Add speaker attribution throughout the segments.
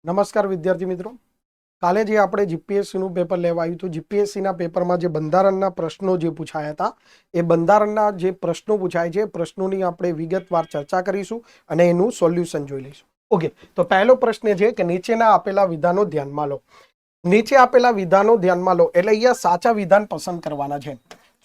Speaker 1: નમસ્કાર વિદ્યાર્થી મિત્રો, કાલે જે આપણે જીપીએસસીનું પેપર લેવા આવ્યું હતું, જીપીએસસીના પેપરમાં જે બંધારણના પ્રશ્નો જે પૂછાયા હતા એ બંધારણના જે પ્રશ્નો પૂછાય છે પ્રશ્નોની આપણે વિગતવાર ચર્ચા કરીશું અને એનું સોલ્યુશન જોઈ લઈશું. ઓકે, તો પહેલો પ્રશ્ન છે કે નીચેના આપેલા વિધાનો ધ્યાનમાં લો. નીચે આપેલા વિધાનો ધ્યાનમાં લો એટલે અહીંયા સાચા વિધાન પસંદ કરવાના છે.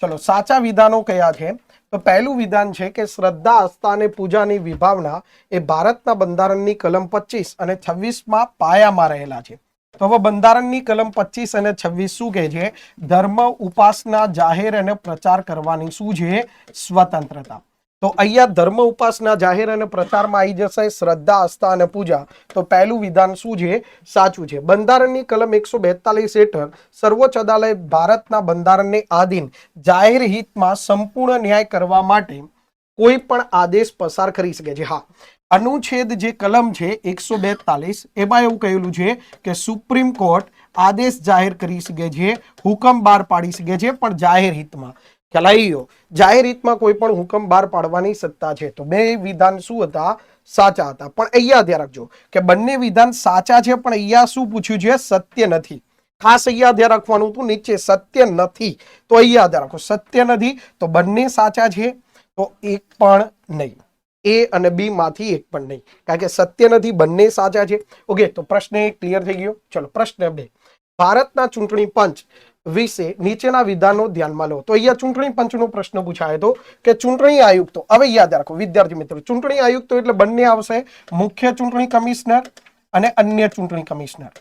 Speaker 1: ચલો, સાચા વિધાનો કયા છે? તો પહેલું વિધાન છે કે શ્રદ્ધા, આસ્થા અને પૂજાની વિભાવના એ ભારતના બંધારણની કલમ 25 અને 26માં પાયામાં રહેલા છે. તો હવે બંધારણની કલમ 25 અને 26 શું કહે છે? ધર્મ, ઉપાસના, જાહેર અને પ્રચાર કરવાની શું છે? સ્વતંત્રતા. તો અહીંયા ધર્મ, ઉપાસના, જાહેર અને પ્રચારમાં આવી જશે શ્રદ્ધા, આસ્થા અને પૂજા. તો પહેલું વિધાન શું છે? સાચું છે. બંધારણની કલમ 142 હેઠળ સર્વોચ્ચ અદાલત ભારતના બંધારણને આધીન જાહેર હિતમાં સંપૂર્ણ ન્યાય કરવા માટે કોઈ પણ આદેશ પસાર કરી શકે છે. હા, અનુચ્છેદ જે કલમ છે 142 એમાં એવું કહેલું છે કે સુપ્રીમ કોર્ટ આદેશ જાહેર કરી શકે છે, હુકમ બહાર પાડી શકે છે, પણ જાહેર હિતમાં. ખ્યાલ જાહેર હિતમાં કોઈ પણ હુકમ બહાર પાડવાની સત્તા છે. તો બે વિધાન શું હતા? સાચા હતા. પણ અહીંયા ધ્યાન રાખજો કે બંને વિધાન સાચા છે, પણ અહીંયા શું પૂછ્યું છે? સત્ય નથી. ખાસ અહીંયા ધ્યાન રાખવાનું હતું, નીચે સત્ય નથી તો અહીંયા ધ્યાન રાખો, સત્ય નથી તો બંને સાચા છે તો એક પણ નહીં. એ અને બી માંથી એક પણ નહીં, કારણ કે સત્ય નથી, બંને સાચા છે. ઓકે, તો પ્રશ્ન એક ક્લિયર થઈ ગયો. ચલો, પ્રશ્ન 2. ભારતના ચૂંટણી પંચ વિશે નીચેના વિધાનો ધ્યાનમાં લો. તો અહીંયા ચૂંટણી પંચનો પ્રશ્ન પૂછાયો હતો કે ચૂંટણી આયુક્તો, હવે યાદ રાખો વિદ્યાર્થી મિત્રો, ચૂંટણી આયુક્તો એટલે બંને આવશે, મુખ્ય ચૂંટણી કમિશનર અને અન્ય ચૂંટણી કમિશનર.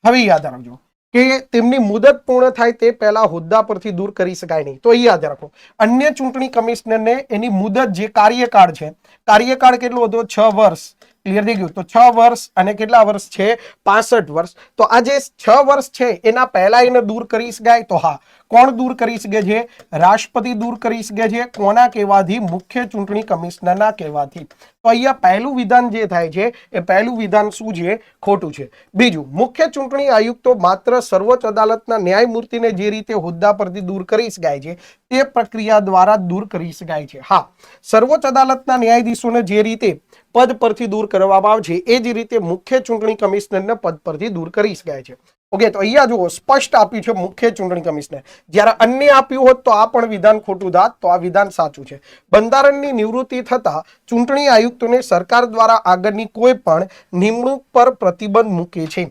Speaker 1: હવે યાદ રાખજો કે તેમની મુદત પૂર્ણ થાય તે પહેલા હોદ્દા પરથી દૂર કરી શકાય નહીં. તો યાદ રાખો, અન્ય ચૂંટણી કમિશનરને એની મુદત જે કાર્યકાળ છે, કાર્યકાળ કેટલો હતો? 6 વર્ષ. ક્લિયર થઈ ગયું? તો 6 વર્ષ અને કેટલા વર્ષ છે? 65 વર્ષ. તો આ જે 6 વર્ષ છે એના પહેલા એને દૂર કરી શકાય. તો હા, કોણ દૂર કરી શકે છે? રાષ્ટ્રપતિ દૂર કરી શકે છે. કોના કહેવાથી? મુખ્ય ચૂંટણી કમિશનરના કહેવાથી. તો અહીંયા પહેલું વિધાન જે થાય છે એ પહેલું વિધાન શું છે? ખોટું છે. બીજું, મુખ્ય ચૂંટણી આયુક્તો માત્ર સર્વોચ્ચ અદાલતના ન્યાયમૂર્તિને જે રીતે હોદ્દા પરથી દૂર કરી શકાય છે તે પ્રક્રિયા દ્વારા દૂર કરી શકાય છે. હા, સર્વોચ્ચ અદાલતના ન્યાયાધીશોને જે રીતે પદ પરથી દૂર કરવામાં આવે છે એ જ રીતે મુખ્ય ચૂંટણી કમિશનરને પદ પરથી દૂર કરી શકાય છે. ઓકે, તો અહીંયા જુઓ સ્પષ્ટ આપ્યું છે મુખ્ય ચૂંટણી કમિશનર. જ્યારે અન્ય આપ્યું હોત તો આ પણ વિધાન ખોટું થાત, તો આ વિધાન સાચું છે. બંધારણની નિવૃત્તિ થતા ચૂંટણી આયુક્તોને સરકાર દ્વારા આગળની કોઈ પણ નિમણૂક પર પ્રતિબંધ મૂકે છે.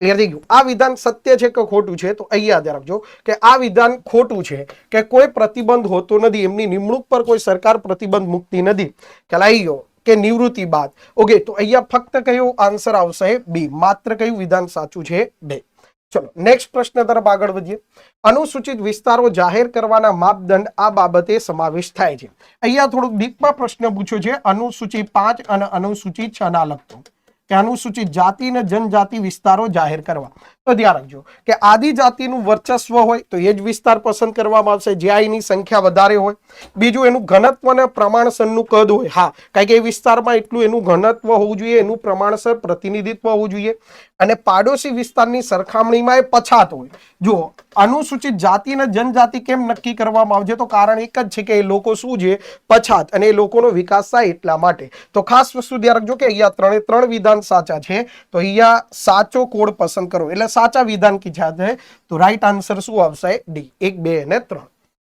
Speaker 1: ક્લિયર થઈ ગયું? આ વિધાન સત્ય છે કે ખોટું છે? તો અહીંયા યાદ રાખજો કે આ વિધાન ખોટું છે કે કોઈ પ્રતિબંધ હોતો નથી, એમની નિમણૂક પર કોઈ સરકાર પ્રતિબંધ મૂકતી નથી. ખ્યાલ આવી ગયો કે નિવૃત્તિ બાદ. ઓકે, તો અહીંયા ફક્ત કયો આન્સર આવશે? બી. માત્ર કયું વિધાન સાચું છે? 2. ચલો, નેક્સ્ટ પ્રશ્ન તરફ આગળ વધીએ. અનુસૂચિત વિસ્તારો જાહેર કરવાના માપદંડ આ બાબતે સમાવેશ થાય છે. અહીંયા થોડુંક ડીપમાં પ્રશ્ન પૂછ્યો છે અનુસૂચિ 5 અને અનુસૂચિ 6 ના લગતો, કે અનુસૂચિત જાતિ અને જનજાતિ વિસ્તારો જાહેર કરવા. તો ધ્યાન રાખજો કે આદિજાતિનું વર્ચસ્વ હોય તો એ જ વિસ્તાર પસંદ કરવામાં આવશે જ્યાં એની સંખ્યા વધારે હોય. બીજું, એનું ઘનત્વ અને પ્રમાણસરનું કદ હોય. હા, કારણ કે એ વિસ્તારમાં એટલું એનું ઘનત્વ હોવું જોઈએ, એનું પ્રમાણસર પ્રતિનિધિત્વ હોવું જોઈએ. અને પાડોશી વિસ્તારની સરખામણીમાં એ પછાત હોય. જુઓ, અનુસૂચિત જાતિ અને જનજાતિ કેમ નક્કી કરવામાં આવશે? તો કારણ એક જ છે કે એ લોકો શું છે? પછાત, અને એ લોકોનો વિકાસ થાય એટલા માટે. તો ખાસ વસ્તુ ધ્યાન રાખજો કે અહીંયા ત્રણ વિધાન સાચા છે. તો અહીંયા સાચો કોડ પસંદ કરો એટલે સાચા વિધાન કીધા છે. તો રાઈટ આન્સર શું આવશે? ડી. 1, 2 અને 3.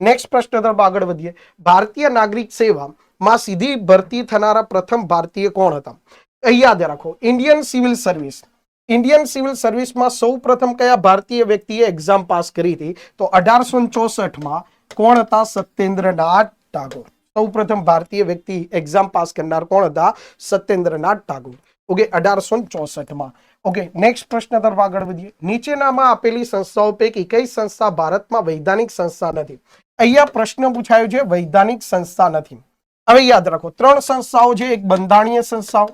Speaker 1: નેક્સ્ટ પ્રશ્ન તરફ આગળ વધીએ. ભારતીય નાગરિક સેવામાં સીધી ભરતી થનારા પ્રથમ ભારતીય કોણ હતા? અહીંયા યાદ રાખો, Indian civil service. Indian civil સર્વિસમાં સૌ પ્રથમ કયા ભારતીય વ્યક્તિએ એક્ઝામ પાસ કરી હતી? તો 1864માં કોણ હતા? સત્યેન્દ્રનાથ ટાગોર. સૌ પ્રથમ ભારતીય વ્યક્તિ એક્ઝામ પાસ કરનાર કોણ હતા? સત્યેન્દ્રનાથ ટાગોર. ઓકે, 1864માં. ઓકે, નેક્સ્ટ પ્રશ્ન તરફ આગળ વધીએ. નીચેનામાં આપેલી સંસ્થાઓ પૈકી કઈ સંસ્થા ભારતમાં વૈધાનિક સંસ્થા નથી? અહીંયા પ્રશ્ન પૂછાયો છે વૈધાનિક સંસ્થા નથી. હવે યાદ રાખો, 3 સંસ્થાઓ છે. એક બંધારણીય સંસ્થાઓ,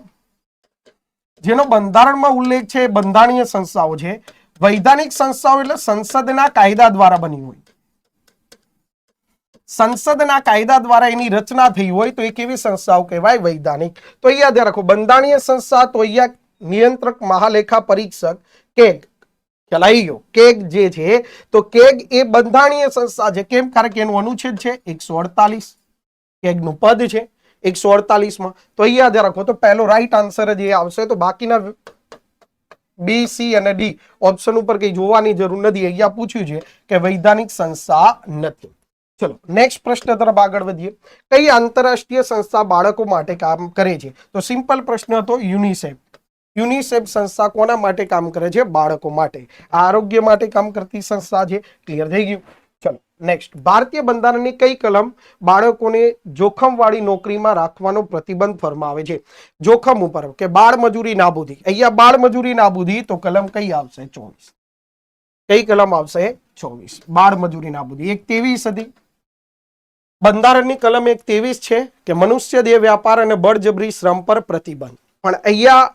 Speaker 1: જેનો બંધારણમાં ઉલ્લેખ છે, બંધારણીય સંસ્થાઓ છે. વૈધાનિક સંસ્થાઓ એટલે સંસદના કાયદા દ્વારા બની હોય, સંસદના કાયદા દ્વારા એની રચના થઈ હોય તો એ કેવી સંસ્થાઓ કહેવાય? વૈધાનિક. તો અહીંયા ધ્યાન રાખો, બંધારણીય સંસ્થા તો અહીંયા નિયંત્રક મહાલેખા પરીક્ષક કેગ. ખ્યાલ આવી ગયો? કેગ જે છે તો કેગ એ બંધારણીય સંસ્થા છે. કેમ? કારણ કે એનું અનુચ્છેદ છે 148, કેગનું પદ છે 148માં. તો અહીંયા ધ્યાન રાખો, તો પહેલો રાઈટ આન્સર જ એ આવશે. તો બાકીના બી, સી અને ડી ઓપ્શન ઉપર કઈ જોવાની જરૂર નથી. અહીંયા પૂછ્યું છે કે વૈધાનિક સંસ્થા નથી. ચલો નેક્સ્ટ પ્રશ્ન તરફ આગળ વધીએ. કઈ આંતરરાષ્ટ્રીય સંસ્થા બાળકો માટે કામ કરે છે? તો સિમ્પલ પ્રશ્ન હતો યુનિસેફ. યુનિસેફ સંસ્થા કોના માટે કામ કરે છે? બાળકો માટે. આરોગ્ય માટે કામ કરતી સંસ્થા છે. ક્લિયર થઈ ગયું. ચલો નેક્સ્ટ. ભારતીય બંધારણની કઈ કલમ બાળકોને જોખમવાળી નોકરીમાં રાખવાનો પ્રતિબંધ ફરમાવે છે? જોખમ ઉપર કે બાળ મજૂરી નાબૂદી. અહીંયા બાળ મજૂરી નાબૂદી તો કલમ કઈ આવશે? 24. કઈ કલમ આવશે? 24. બાળ મજૂરી નાબૂદી. 123 હતી. બંધારણની કલમ 123 છે કે મનુષ્ય દેહ વ્યાપાર અને બળજબરી શ્રમ પર પ્રતિબંધ. પણ અહીંયા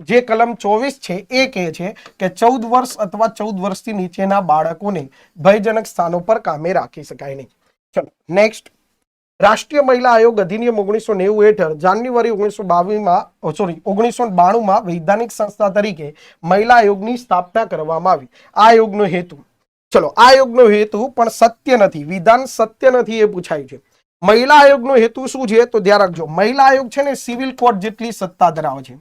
Speaker 1: જે કલમ 24 છે એ કહે છે કે 14 વર્ષ અથવા 14 વર્ષથી નીચેના બાળકોને ભયજનક સ્થાનો પર કામે રાખી શકાય નહીં. ચલો નેક્સ્ટ. રાષ્ટ્રીય મહિલા આયોગ અધિનિયમ 1990 હેઠળ જાન્યુઆરી 1992માં વૈધાનિક સંસ્થા તરીકે મહિલા આયોગની સ્થાપના કરવામાં આવી. આ આયોગનો હેતુ, ચલો આ આયોગનો હેતુ પણ સત્ય નથી, વિધાન સત્ય નથી એ પૂછાયું છે. મહિલા આયોગનો હેતુ શું છે? તો ધ્યાન રાખજો, મહિલા આયોગ છે ને સિવિલ કોર્ટ જેટલી સત્તા ધરાવે છે.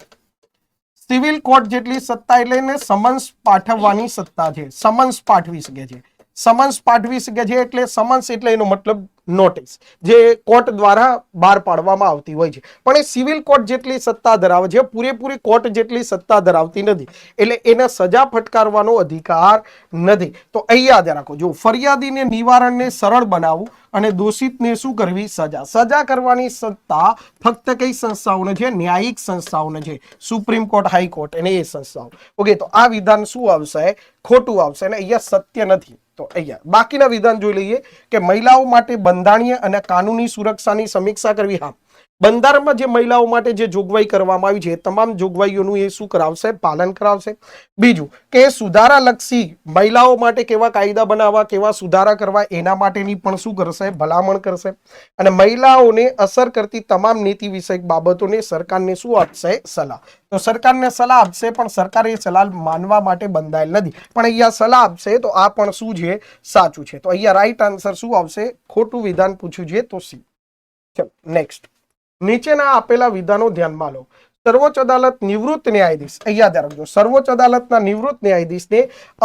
Speaker 1: સિવિલ કોર્ટ જેટલી સત્તા એટલે એને સમન્સ પાઠવવાની સત્તા છે. સમન્સ પાઠવી શકે છે. સમન્સ પાઠવી શકે છે એટલે સમન્સ એટલે એનો મતલબ નોટિસ જે કોર્ટ દ્વારા બહાર પાડવામાં આવતી હોય છે. પણ એ સિવિલ કોર્ટ જેટલી સત્તા ધરાવે છે, પૂરેપૂરી કોર્ટ જેટલી સત્તા ધરાવતી નથી. એટલે એને સજા ફટકારવાનો અધિકાર નથી. તો અહીંયા ધ્યાન રાખો, જો ફરિયાદીને નિવારણને સરળ બનાવવું અને દોષિતને શું કરવી? સજા. સજા કરવાની સત્તા ફક્ત કઈ સંસ્થાઓને છે? ન્યાયિક સંસ્થાઓને છે. સુપ્રીમ કોર્ટ, હાઈકોર્ટ અને એ સંસ્થાઓ. ઓકે, તો આ વિધાન શું આવશે? ખોટું આવશે અને અહીંયા સત્ય નથી. તો અહીંયા બાકીના વિધાન જોઈ લઈએ કે મહિલાઓ માટે બંધારણીય અને કાનૂની સુરક્ષાની સમીક્ષા કરવી. હા, બંધારણમાં જે મહિલાઓ માટે જે જોગવાઈ કરવામાં આવી છે તમામ જોગવાઈઓનું એ શું કરાવશે? પાલન કરાવશે. બીજું કે સુધારાલક્ષી મહિલાઓ માટે કેવા કાયદા બનાવવા, કેવા સુધારા કરવા એના માટેની પણ શું કરશે? ભલામણ કરશે. અને મહિલાઓને અસર કરતી તમામ નીતિ વિષયક બાબતોને સરકારને શું આપશે? સલાહ. તો સરકારને સલાહ આપશે પણ સરકાર એ સલાહ માનવા માટે બંધાયેલ નથી. પણ અહીંયા સલાહ આપશે તો આ પણ શું છે? સાચું છે. તો અહીંયા રાઈટ આન્સર શું આવશે? ખોટું વિધાન પૂછ્યું છે તો સી. ચલો નેક્સ્ટ. નીચેના આપેલા વિધાનો ધ્યાનમાં લો. સર્વોચ્ચ અદાલત નિવૃત્ત ન્યાયાધીશ, અહીંયા ધ્યાન રાખજો, સર્વોચ્ચ અદાલતના નિવૃત્ત ન્યાયાધીશને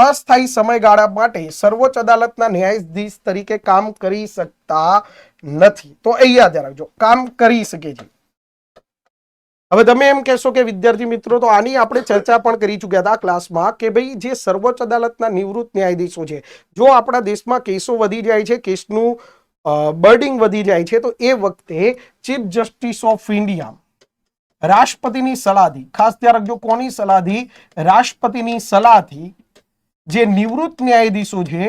Speaker 1: અસ્થાયી સમયગાળા માટે સર્વોચ્ચ અદાલતના ન્યાયાધીશ તરીકે કામ કરી શકતા નથી. તો અહીંયા ધ્યાન રાખજો, કામ કરી શકે છે. હવે તમે એમ કહેશો કે વિદ્યાર્થી મિત્રો તો આની આપણે ચર્ચા પણ કરી ચૂક્યા હતા ક્લાસમાં કે ભાઈ જે સર્વોચ્ચ અદાલતના નિવૃત્ત ન્યાયાધીશો છે, જો આપણા દેશમાં કેસો વધી જાય છે, કેસનું બર્ડિંગ વધી જાય છે, તો એ વખતે ચીફ જસ્ટિસ ઓફ ઇન્ડિયા રાષ્ટ્રપતિની સલાહથી, ખાસ ધ્યાન રાખજો કોની સલાહથી? રાષ્ટ્રપતિની સલાહથી જે નિવૃત્ત ન્યાયાધીશો છે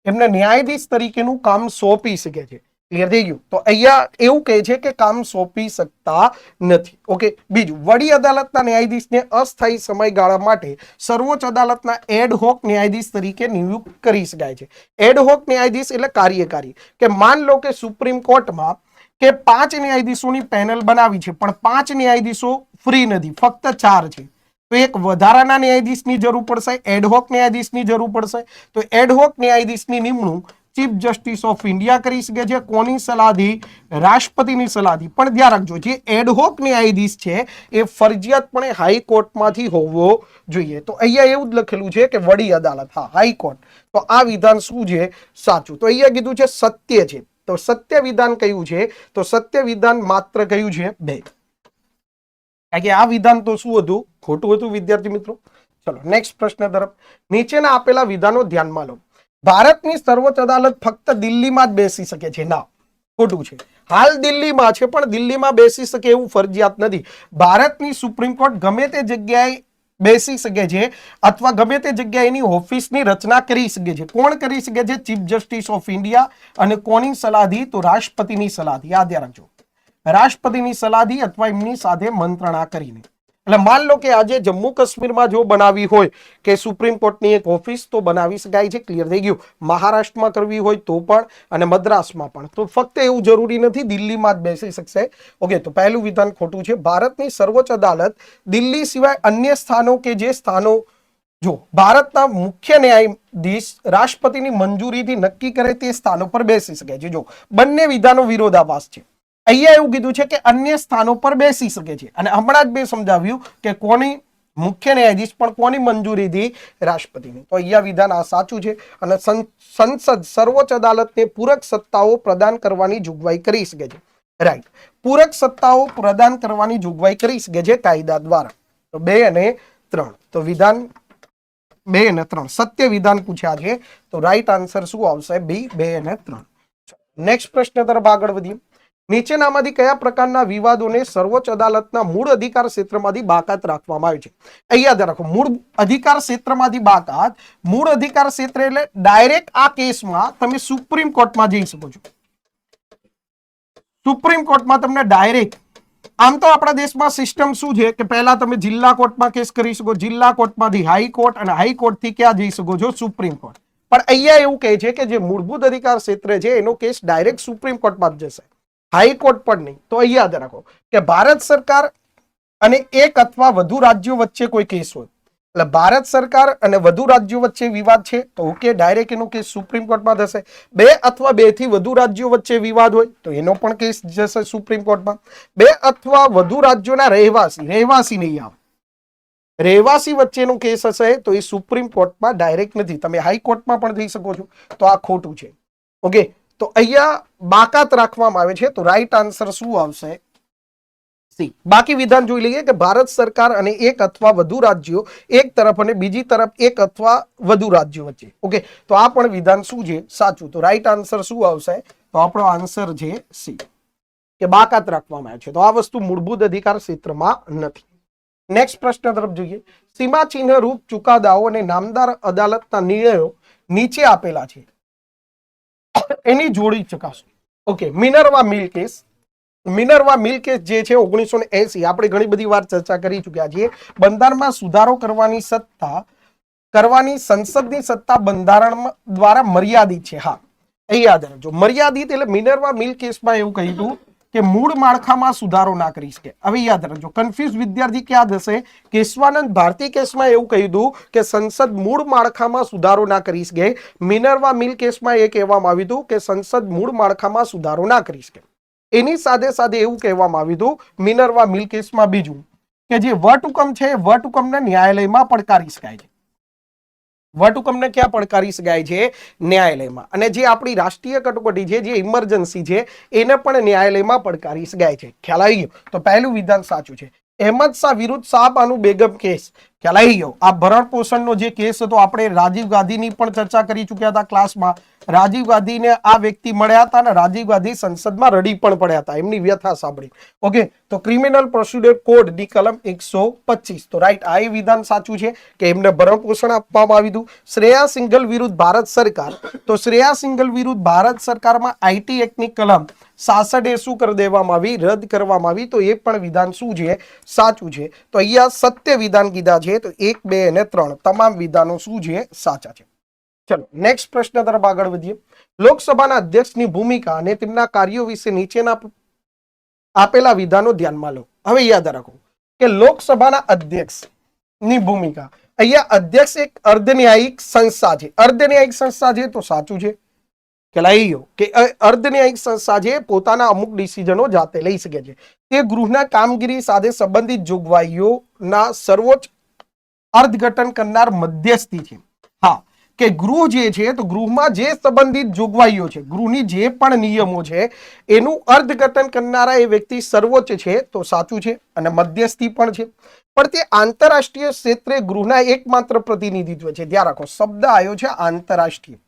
Speaker 1: એમને ન્યાયાધીશ તરીકેનું કામ સોંપી શકે છે. ક્લિયર થઈ ગયું? તો અહીંયા એવું કહે છે કે કામ સોંપી શકતા નથી. ઓકે, બીજું વડી અદાલતના ન્યાયાધીશને અસ્થાયી સમયગાળા માટે સર્વોચ્ચ અદાલતના એડહોક ન્યાયાધીશ તરીકે નિયુક્ત કરી શકાય છે. એડહોક ન્યાયાધીશ એટલે કાર્યકારી. કે માન લો કે સુપ્રીમ કોર્ટમાં કે 5 ન્યાયાધીશોની પેનલ બનાવી છે પણ 5 ન્યાયાધીશો ફ્રી નથી, ફક્ત 4 છે. તો એક વધારાના ન્યાયાધીશની જરૂર પડશે, એડહોક ન્યાયાધીશની જરૂર પડશે. તો એડહોક ન્યાયાધીશની નિમણૂક ચીફ જસ્ટિસ ઓફ ઇન્ડિયા કરી શકે છે. કોની સલાહથી? રાષ્ટ્રપતિની સલાહથી. પણ ધ્યાન રાખજો, જે એડહોક ન્યાયાધીશ છે એ ફરજિયાતપણે હાઈકોર્ટમાંથી હોવો જોઈએ. તો અહીંયા એવું જ લખેલું છે કે વડી અદાલત, હા હાઈકોર્ટ. તો આ વિધાન શું છે? સાચું. તો અહીંયા કીધું છે સત્ય છે. તો સત્ય વિધાન કયું છે? તો સત્ય વિધાન માત્ર કયું છે? 2. કારણ કે આ વિધાન તો શું હતું? ખોટું હતું વિદ્યાર્થી મિત્રો. ચલો નેક્સ્ટ પ્રશ્ન તરફ. નીચેના આપેલા વિધાનો ધ્યાનમાં લો. ભારતની સર્વોચ્ચ અદાલત ફક્ત દિલ્હીમાં જ બેસી શકે છે. ના, ખોટું છે. હાલ દિલ્હીમાં છે પણ દિલ્હીમાં બેસી શકે એવું ફરજિયાત નથી. ભારતની સુપ્રીમ કોર્ટ ગમે તે જગ્યાએ બેસી શકે છે અથવા ગમે તે જગ્યાએ એની ઓફિસની રચના કરી શકે છે. કોણ કરી શકે છે? Chief justice of India. અને કોની સલાહથી? તો રાષ્ટ્રપતિની સલાહથી. યાદ રાખજો, રાષ્ટ્રપતિની સલાહથી અથવા એમની સાથે મંત્રણા કરીને. એટલે માન લો કે આજે જમ્મુ કાશ્મીરમાં જો બનાવી હોય કે સુપ્રીમ કોર્ટની એક ઓફિસ તો બનાવી શકાય છે. ક્લિયર થઈ ગયું? મહારાષ્ટ્રમાં કરવી હોય તો પણ અને મદ્રાસમાં પણ. તો ફક્ત એવું જરૂરી નથી દિલ્હીમાં જ બેસી શકશે. ઓકે, તો પહેલું વિધાન ખોટું છે. ભારતની સર્વોચ્ચ અદાલત દિલ્હી સિવાય અન્ય સ્થાનો કે જે સ્થાનો જો ભારતના મુખ્ય ન્યાયાધીશ રાષ્ટ્રપતિની મંજૂરીથી નક્કી કરે તે સ્થાનો પર બેસી શકે છે. જો બંને વિધાનો વિરોધાભાસ છે. અહીંયા એવું કીધું છે કે અન્ય સ્થાનો પર બેસી શકે છે અને હમણાં જ મેં સમજાવ્યું કે કોની મુખ્ય ન્યાયાધીશ પણ કોની મંજૂરીથી? રાષ્ટ્રપતિની. તો અહીંયા વિધાન આ સાચું છે. અને સંસદ સર્વોચ્ચ અદાલતને પૂરક સત્તાઓ પ્રદાન કરવાની જોગવાઈ કરી શકે છે. રાઈટ, પૂરક સત્તાઓ પ્રદાન કરવાની જોગવાઈ કરી શકે છે કાયદા દ્વારા. તો 2 અને 3. તો વિધાન 2 અને 3 સત્ય વિધાન પૂછ્યા છે. તો રાઈટ આન્સર શું આવશે? બી, 2 અને 3. નેક્સ્ટ પ્રશ્ન તરફ આગળ વધીએ. નીચેનામાંથી કયા પ્રકારના વિવાદોને સર્વોચ્ચ અદાલતના મૂળ અધિકાર ક્ષેત્રમાંથી બાકાત રાખવામાં આવે છે? અહીંયા યાદ રાખો, મૂળ અધિકાર ક્ષેત્રમાંથી બાકાત. મૂળ અધિકાર ક્ષેત્ર એટલે ડાયરેક્ટ આ કેસમાં તમે સુપ્રીમ કોર્ટમાં જઈ શકો છો. સુપ્રીમ કોર્ટમાં તમને ડાયરેક્ટ, આમ તો આપણા દેશમાં સિસ્ટમ શું છે કે પહેલા તમે જિલ્લા કોર્ટમાં કેસ કરી શકો, જિલ્લા કોર્ટમાંથી હાઈકોર્ટ, અને હાઈકોર્ટથી ક્યાં જઈ શકો છો? Supreme court. પણ અહીંયા એવું કહે છે કે જે મૂળભૂત અધિકાર ક્ષેત્ર છે એનો કેસ ડાયરેક્ટ સુપ્રીમ કોર્ટમાં જ જશે, હાઈકોર્ટ પણ નહીં. તો અહીંયા યાદ રાખો કે ભારત સરકાર અને એક અથવા વધુ રાજ્યો વચ્ચે કોઈ કેસ હોય, એટલે ભારત સરકાર અને વધુ રાજ્યો વચ્ચે વિવાદ છે તો ઓકે, ડાયરેક્ટ એનો કેસ સુપ્રીમ કોર્ટમાં થશે. 2 અથવા 2 થી વધુ રાજ્યો વચ્ચે વિવાદ હોય તો એનો પણ કેસ જશે સુપ્રીમ કોર્ટમાં. 2 અથવા વધુ રાજ્યોના રહેવાસી નહીં આવે, રહેવાસી વચ્ચેનો કેસ હશે તો એ સુપ્રીમ કોર્ટમાં ડાયરેક્ટ નથી, તમે હાઈકોર્ટમાં પણ જઈ શકો છો. તો આ ખોટું છે. ઓકે, તો અહીંયા બાકાત રાખવામાં આવે છે. તો રાઈટ આન્સર શું આવશે? સી. બાકી વિધાન જોઈ લઈએ કે ભારત સરકાર અને એક અથવા વધુ રાજ્યો એક તરફ અને બીજી તરફ એક અથવા વધુ રાજ્યો વચ્ચે. ઓકે, તો આ પણ વિધાન શું છે? સાચું. તો રાઈટ આન્સર શું આવશે? તો આપણો આન્સર છે સી, કે બાકાત રાખવામાં આવે છે. તો આ વસ્તુ મૂળભૂત અધિકાર ક્ષેત્રમાં નથી. નેક્સ્ટ પ્રશ્ન તરફ જોઈએ. સીમાચિહ્ન રૂપ ચુકાદાઓ અને નામદાર અદાલતના નિર્ણયો નીચે આપેલા છે, એની જોડી ચકાસો. ઓકે, મિનર્વા મિલ કેસ. મિનર્વા મિલ કેસ જે છે 1980, આપણે ઘણી બધી વાર ચર્ચા કરી ચૂક્યા છીએ. બંધારણમાં સુધારો કરવાની સંસદની સત્તા બંધારણ દ્વારા મર્યાદિત છે. હા, એ યાદ રાખજો, મર્યાદિત. એટલે મિનર્વા મિલ કેસમાં એવું કહ્યું કે મૂળ માળખામાં સુધારો ના કરી શકે. હવે યાદ રાખજો, કન્ફ્યુઝ વિદ્યાર્થી ક્યાં જશે? કેશવાનંદ ભારતી કેસમાં એવું કહ્યું કે સંસદ મૂળ માળખામાં સુધારો ના કરી શકે. મિનર્વા મિલ કેસમાં એ કહેવામાં આવ્યું હતું કે સંસદ મૂળ માળખામાં સુધારો ના કરી શકે. એની સાથે સાથે એવું કહેવામાં આવ્યું હતું મિનર્વા મિલ કેસમાં બીજું કે જે વટહુકમ છે, વટહુકમને ન્યાયાલયમાં પડકારી શકાય છે. વટહુકમને ક્યાં પડકારી શકાય છે? ન્યાયાલયમાં. અને જે આપણી રાષ્ટ્રીય કટોકટી છે, જે ઇમરજન્સી છે, એને પણ ન્યાયાલયમાં પડકારી શકાય છે. ખ્યાલ આવી ગયો? તો પહેલું વિધાન સાચું છે. અહેમદ શાહ વિરુદ્ધ શાહબાનુ બેગમ કેસ, ખ્યાલ આવી ગયો? આ ભરણ પોષણનો જે કેસ હતો, આપણે રાજીવ ગાંધીની પણ ચર્ચા કરી ચૂક્યા હતા ક્લાસમાં. રાજીવ ગાંધીને આ વ્યક્તિ મળ્યા હતા અને રાજીવ ગાંધી સંસદમાં રડી પણ પડ્યા હતા, એમની વ્યથા સાંભળી. ઓકે, તો ક્રિમિનલ પ્રોસિડર કોડની કલમ 125. તો રાઈટ, આ વિધાન સાચું છે કે એમને ભરણ પોષણ આપવામાં આવ્યું હતું. શ્રેયા સિંઘલ વિરુદ્ધ ભારત સરકાર. તો શ્રેયા સિંઘલ વિરુદ્ધ ભારત સરકારમાં આઈટી એક્ટની કલમ 66 શું કરી દેવામાં આવી? રદ કરવામાં આવી. તો એ પણ વિધાન શું છે? સાચું છે. તો અહીંયા સત્ય વિધાન કીધા છે. તો 1, 2 અને 3 તમામ વિધાનો શું છે? સાચા છે. ચલો નેક્સ્ટ પ્રશ્ન તરફ આગળ વધીએ. લોકસભાના અધ્યક્ષની ભૂમિકા અને તેમના કાર્યો વિશે નીચેના આપેલા વિધાનો ધ્યાનમાં લો. હવે યાદ રાખો કે લોકસભાના અધ્યક્ષની ભૂમિકા, અહીંયા અધ્યક્ષ એક અર્ધન્યાયિક સંસ્થા છે. અર્ધન્યાયિક સંસ્થા છે તો સાચું છે. ખ્યાલ ગયો કે અર્ધન્યાયિક સંસ્થા છે, પોતાના અમુક ડિસિઝનો જાતે લઈ શકે છે. તે ગૃહના કામગીરી સાથે સંબંધિત જોગવાઈઓના સર્વોચ્ચ અર્થઘટન કરનાર મધ્યસ્થી છે. હા, કે ગૃહ જે છે તો ગૃહમાં જે સંબંધિત જોગવાઈઓ છે, ગૃહની જે પણ નિયમો છે એનું અર્થઘટન કરનારા એ વ્યક્તિ સર્વોચ્ચ છે. તો સાચું છે. અને મધ્યસ્થી પણ છે. પણ તે આંતરરાષ્ટ્રીય ક્ષેત્રે ગૃહના એકમાત્ર પ્રતિનિધિત્વ છે. ધ્યાન રાખો, શબ્દ આવ્યો છે આંતરરાષ્ટ્રીય.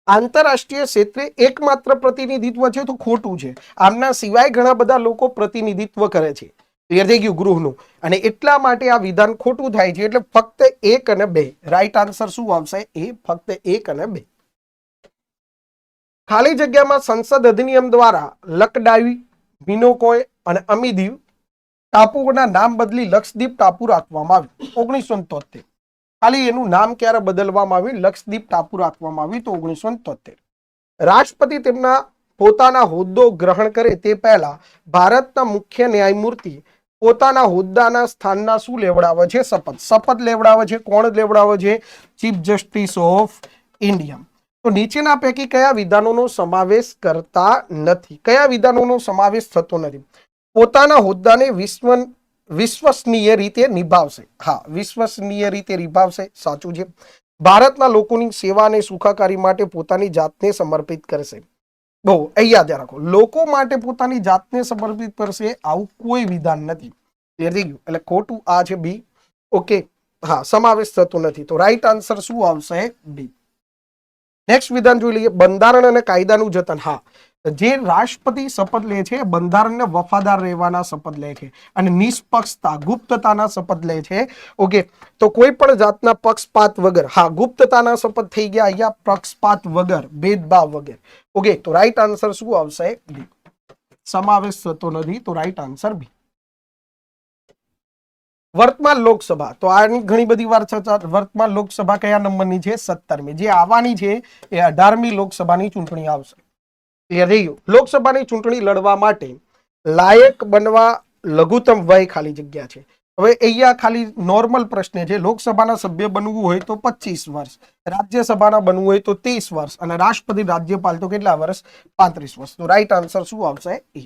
Speaker 1: આંતરરાષ્ટ્રીય ક્ષેત્રે એકમાત્ર પ્રતિનિધિત્વ છે તો ખોટું છે. આમના સિવાય ઘણા બધા લોકો પ્રતિનિધિત્વ કરે છે. ક્લિયર થઈ ગયું ગૃહનું? અને એટલા માટે આ વિધાન ખોટું થાય છે. એટલે ફક્ત 1 અને 2. રાઈટ આન્સર શું આવશે? એ ફક્ત 1 અને 2. ખાલી જગ્યામાં સંસદ અધિનિયમ દ્વારા લકડાવી, મિનોકોય અને અમીદીવ ટાપુઓના નામ બદલી લક્ષદ્વીપ ટાપુ રાખવામાં આવ્યું 1973. ખાલી એનું નામ ક્યારે બદલવામાં આવ્યું? લક્ષદ્વીપ ટાપુ રાખવામાં આવ્યું તો 1973. રાષ્ટ્રપતિ તેમના પોતાના હોદ્દો ગ્રહણ કરે તે પહેલા ભારતના મુખ્ય ન્યાયમૂર્તિ પોતાના હોદ્દાના સ્થાનના શું લેવડાવે છે? શપથ. શપથ લેવડાવે છે. કોણ લેવડાવે છે? Chief justice of India. તો નીચેના પૈકી કયા વિધાનોનો સમાવેશ કરતા નથી? કયા વિધાનોનો સમાવેશ થતો નથી? પોતાના હોદ્દાને વિશ્વસનીય રીતે નિભાવશે. હા, વિશ્વસનીય રીતે નિભાવશે, સાચું છે. ભારતના લોકોની સેવા અને સુખાકારી માટે પોતાની જાતને સમર્પિત કરશે. બહુ અહીંયા ધ્યાન રાખો, લોકો માટે પોતાની જાતને સમર્પિત કરશે આવું કોઈ વિધાન નથી. ક્લિયર થઈ ગયું? એટલે ખોટું આ છે બી. ઓકે, હા, સમાવેશ થતો નથી. તો રાઈટ આન્સર શું આવશે? બી. નેક્સ્ટ વિધાન જોઈ લઈએ, બંધારણ અને કાયદાનું જતન. હા, જે રાષ્ટ્રપતિ શપથ લે છે બંધારણને વફાદાર રહેવાના શપથ લે છે અને નિષ્પક્ષતા ગુપ્તતાના શપથ લે છે. ઓકે, તો કોઈ પણ જાતના પક્ષપાત વગર. હા, ગુપ્તતાના શપથ થઈ ગયા અહીંયા, પક્ષપાત વગર, ભેદભાવ વગર. ઓકે, તો રાઈટ આન્સર શું આવશે? બી. સમાવેશ થતો નથી, તો રાઈટ આન્સર બી. વર્તમાન લોકસભા, તો આની ઘણી બધી વાર ચર્ચા. વર્તમાન લોકસભા કયા નંબરની છે? 17મી. જે આવવાની છે એ 18મી લોકસભાની ચૂંટણી આવશે. ક્લિયર થઈ ગયું? લોકસભાની ચૂંટણી લડવા માટે લાયક બનવા લઘુત્તમ વય ખાલી જગ્યા છે. હવે અહીંયા ખાલી નોર્મલ પ્રશ્ન છે. લોકસભાના સભ્ય બનવું હોય તો 25 વર્ષ, રાજ્યસભાના બનવું હોય તો 30 વર્ષ અને રાષ્ટ્રપતિ રાજ્યપાલ તો કેટલા વર્ષ? 35 વર્ષ. તો રાઈટ આન્સર શું આવશે? એ.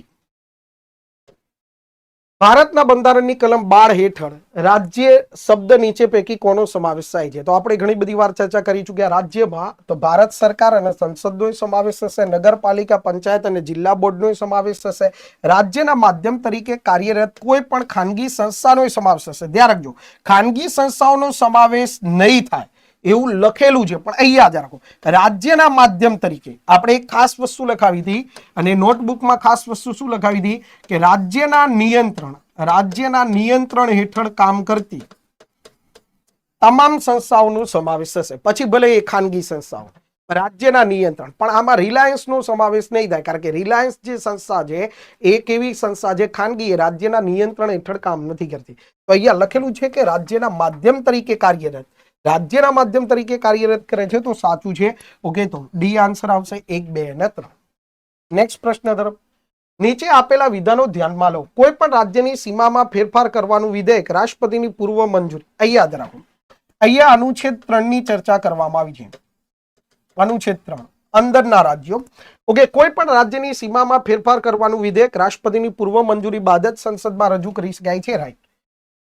Speaker 1: ભારતના બંધારણની કલમ 12 હેઠળ રાજ્ય શબ્દ નીચે પૈકી કોનો સમાવેશ થાય છે? તો આપણે ઘણી બધી વાર ચર્ચા કરી ચૂક્યા. રાજ્યમાં તો ભારત સરકાર અને સંસદનો સમાવેશ થશે, નગરપાલિકા, પંચાયત અને જિલ્લા બોર્ડનો સમાવેશ થશે. રાજ્યના માધ્યમ તરીકે કાર્યરત કોઈ પણ ખાનગી સંસ્થાનો સમાવેશ થશે. ધ્યાન રાખજો, ખાનગી સંસ્થાઓનો સમાવેશ નહીં થાય એવું લખેલું છે, પણ અહીંયા જ રાખો, રાજ્યના માધ્યમ તરીકે. આપણે એક ખાસ વસ્તુ લખાવી હતી અને નોટબુકમાં ખાસ વસ્તુ શું લખાવી હતી કે રાજ્યના નિયંત્રણ હેઠળ કામ કરતી તમામ સંસ્થાઓનો સમાવેશ થશે. પછી ભલે એ ખાનગી સંસ્થાઓ, રાજ્યના નિયંત્રણ. પણ આમાં રિલાયન્સનો સમાવેશ નહીં થાય, કારણ કે રિલાયન્સ જે સંસ્થા છે એ કેવી સંસ્થા છે? ખાનગી. રાજ્યના નિયંત્રણ હેઠળ કામ નથી કરતી. તો અહીંયા લખેલું છે કે રાજ્યના માધ્યમ તરીકે કાર્યરત, રાજ્યના માધ્યમ તરીકે કાર્યરત કરે છે, તો સાચું છે. ઓકે, તો ડી આન્સર આવશે 1, 2 અને 3. નેક્સ્ટ પ્રશ્ન તરફ. નીચે આપેલા વિધાનો ધ્યાનમાં લો. કોઈ પણ રાજ્યની સીમામાં ફેરફાર કરવાનું વિધેયક રાષ્ટ્રપતિની પૂર્વ મંજૂરી. અહીંયા યાદ રાખો, અહીંયા અનુચ્છેદ 3 ની ચર્ચા કરવામાં આવી છે. અનુચ્છેદ 3 અંદરના રાજ્યો. ઓકે, કોઈ પણ રાજ્યની સીમામાં ફેરફાર કરવાનું વિધેયક રાષ્ટ્રપતિની પૂર્વ મંજૂરી બાદ જ સંસદમાં રજૂ કરી શકાય છે. રાઈટ,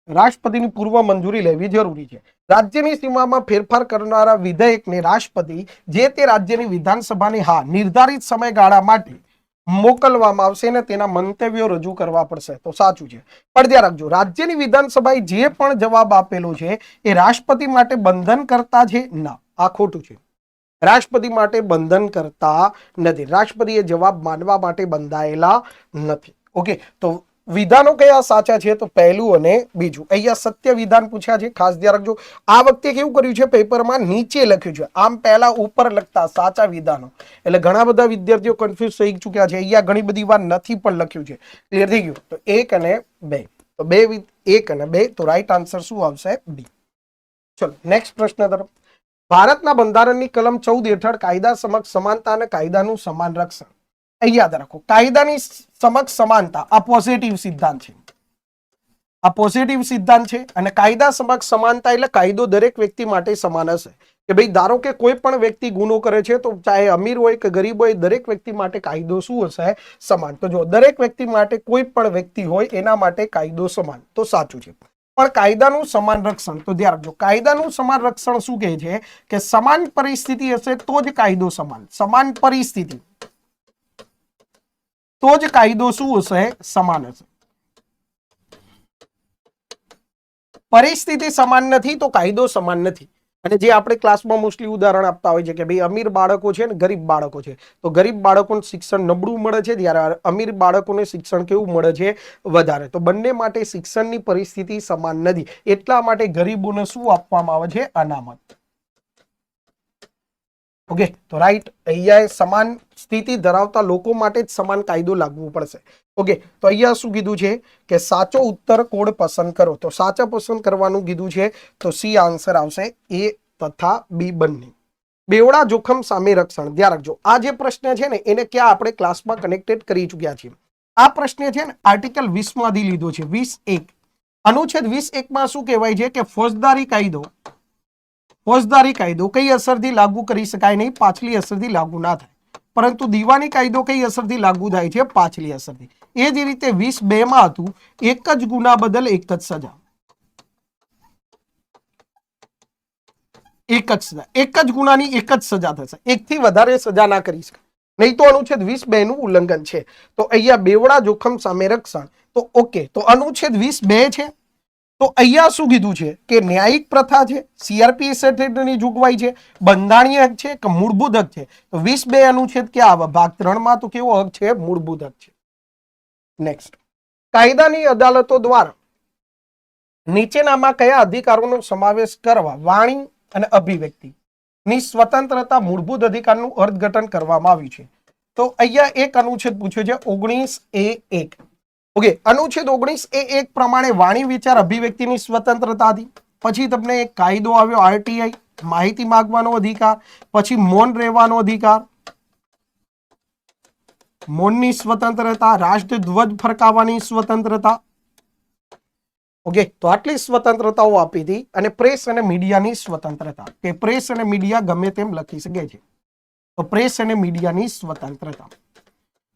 Speaker 1: રાષ્ટ્રપતિની પૂર્વ મંજૂરી લેવી જરૂરી છે. રાજ્યની સીમામાં ફેરફાર કરનારા વિધેયકને રાષ્ટ્રપતિ જે તે રાજ્યની વિધાનસભાને હા નિર્ધારિત સમયગાળા માટે મોકલવામાં આવશે ને તેના મંતવ્યો રજૂ કરવા પડશે. તો સાચું છે. પણ ધ્યાન રાખજો, રાજ્યની વિધાનસભાએ જે પણ જવાબ આપેલો છે એ રાષ્ટ્રપતિ માટે બંધન કરતા છે? ના, આ ખોટું છે. રાષ્ટ્રપતિ માટે બંધન કરતા નથી. રાષ્ટ્રપતિ એ જવાબ માનવા માટે બંધાયેલા નથી. ઓકે, તો વિધાનો કયા સાચા છે? તો પહેલું અને બીજું. અહીંયા સત્ય વિધાન પૂછ્યા છે, ખાસ ધ્યાન રાખજો. આ વખતે કેવું કર્યું છે, પેપરમાં નીચે લખ્યું છે, આમ પહેલા ઉપર લખતા સાચા વિધાનો. એટલે ઘણા બધા વિદ્યાર્થીઓ કન્ફ્યુઝ થઈ ચૂક્યા છે. અહીંયા ઘણી બધી વાર નથી પણ લખ્યું છે. ક્લિયર થઈ ગયું? તો 1 અને 2. તો 1 અને 2. તો રાઈટ આન્સર શું આવશે? બી. ચલો નેક્સ્ટ પ્રશ્ન તરફ. ભારતના બંધારણની કલમ 14 હેઠળ કાયદા સમક્ષ સમાનતા અને કાયદાનું સમાન રક્ષણ. યાદ રાખો, કાયદાની સમક્ષ સમાનતા આ પોઝિટિવ સિદ્ધાંત છે. આ પોઝિટિવ સિદ્ધાંત છે. અને કાયદા સમક્ષ સમાનતા એટલે કાયદો દરેક વ્યક્તિ માટે સમાન હશે. કે ભાઈ ધારો કે કોઈ પણ વ્યક્તિ ગુનો કરે છે તો ચાહે અમીર હોય કે ગરીબ હોય, દરેક વ્યક્તિ માટે કાયદો શું હશે? સમાન. તો જો દરેક વ્યક્તિ માટે, કોઈ પણ વ્યક્તિ હોય એના માટે કાયદો સમાન, તો સાચું છે. પણ કાયદાનું સમાન રક્ષણ, તો ધ્યાન રાખજો, કાયદાનું સમાન રક્ષણ શું કહે છે કે સમાન પરિસ્થિતિ હશે તો જ કાયદો સમાન. સમાન પરિસ્થિતિ તો જ કાયદો શું હશે? સમાન હશે. પરિસ્થિતિ સમાન નથી તો કાયદો સમાન નથી. અને જે આપણે ક્લાસમાં મોસ્ટલી ઉદાહરણ આપતા હોય છે કે ભાઈ અમીર બાળકો છે ને ગરીબ બાળકો છે, તો ગરીબ બાળકોને શિક્ષણ નબળું મળે છે, જ્યારે અમીર બાળકોને શિક્ષણ કેવું મળે છે? વધારે. તો બંને માટે શિક્ષણની પરિસ્થિતિ સમાન નથી, એટલા માટે ગરીબોને શું આપવામાં આવે છે? અનામત. ઓકે, તો રાઈટ, અહીંયા સમાન સ્થિતિ ધરાવતા લોકો માટે જ સમાન કાયદો લાગવું પડશે. ઓકે, તો અહીંયા શું કીધું છે કે સાચો ઉત્તર કોડ પસંદ કરો. તો સાચા પસંદ કરવાનું કીધું છે, તો સી આન્સર આવશે. એ તથા બી બંને. બેવડા જોખમ સામે રક્ષણ. ધ્યાન રાખજો, આ જે પ્રશ્ન છે ને એને ક્યાં આપણે ક્લાસમાં કનેક્ટેડ કરી ચૂક્યા છીએ. આ પ્રશ્ન છે ને આર્ટિકલ 20 માંથી લીધો છે. 20(1) અનુચ્છેદ 20(1) માં શું કહેવાય છે કે ફોજદારી કાયદો કઈ અસરથી લાગુ કરી શકાય નહીં? પાછલી અસરથી લાગુ ના થાય. પરંતુ દીવાની કાયદો કઈ અસરથી લાગુ થાય છે? પાછલી અસરથી. એ જ રીતે 20(2) માં હતું એક જ ગુના બદલ એક જ સજા. એક જ સજા, એક જ ગુનાની એક જ સજા થશે, એકથી વધારે સજા ના કરી શકે, નહીં તો અનુચ્છેદ 20(2) નું ઉલ્લંઘન છે. તો અહીંયા બેવડા જોખમ સામે રક્ષણ, તો ઓકે, તો અનુચ્છેદ 20(2) છે. તો અહીંયા શું કીધું છે કે ન્યાયિક પ્રથા છે, સીઆરપીએસ હેઠળની જોગવાઈ છે, બંધારણીય હક છે કે મૂળભૂત હક છે? તો 20(2) અનુચ્છેદ ક્યાં આવે? ભાગ 3 માં. તો કેવો હક છે? મૂળભૂત હક છે. નેક્સ્ટ, કાયદાની અદાલતો દ્વારા નીચેનામાં કયા અધિકારોનો સમાવેશ કરવા વાણી અને અભિવ્યક્તિ ની સ્વતંત્રતા મૂળભૂત અધિકારનું અર્થઘટન કરવામાં આવ્યું છે? તો અહીંયા એક અનુચ્છેદ પૂછ્યો છે 19(a)(1). ઓકે, અનુચ્છેદ 19(a)(1) પ્રમાણે વાણી વિચાર અભિવ્યક્તિની સ્વતંત્રતા હતી. પછી તમને એક કાયદો આવ્યો આરટીઆઈ, માહિતી માંગવાનો અધિકાર, પછી મૌન રહેવાનો અધિકાર, મૌનની સ્વતંત્રતા, રાષ્ટ્રધ્વજ ફરકાવવાની સ્વતંત્રતા. ઓકે, તો આટલી સ્વતંત્રતાઓ આપી હતી. અને પ્રેસ અને મીડિયાની સ્વતંત્રતા, કે પ્રેસ અને મીડિયા ગમે તેમ લખી શકે છે. તો પ્રેસ અને મીડિયાની સ્વતંત્રતા,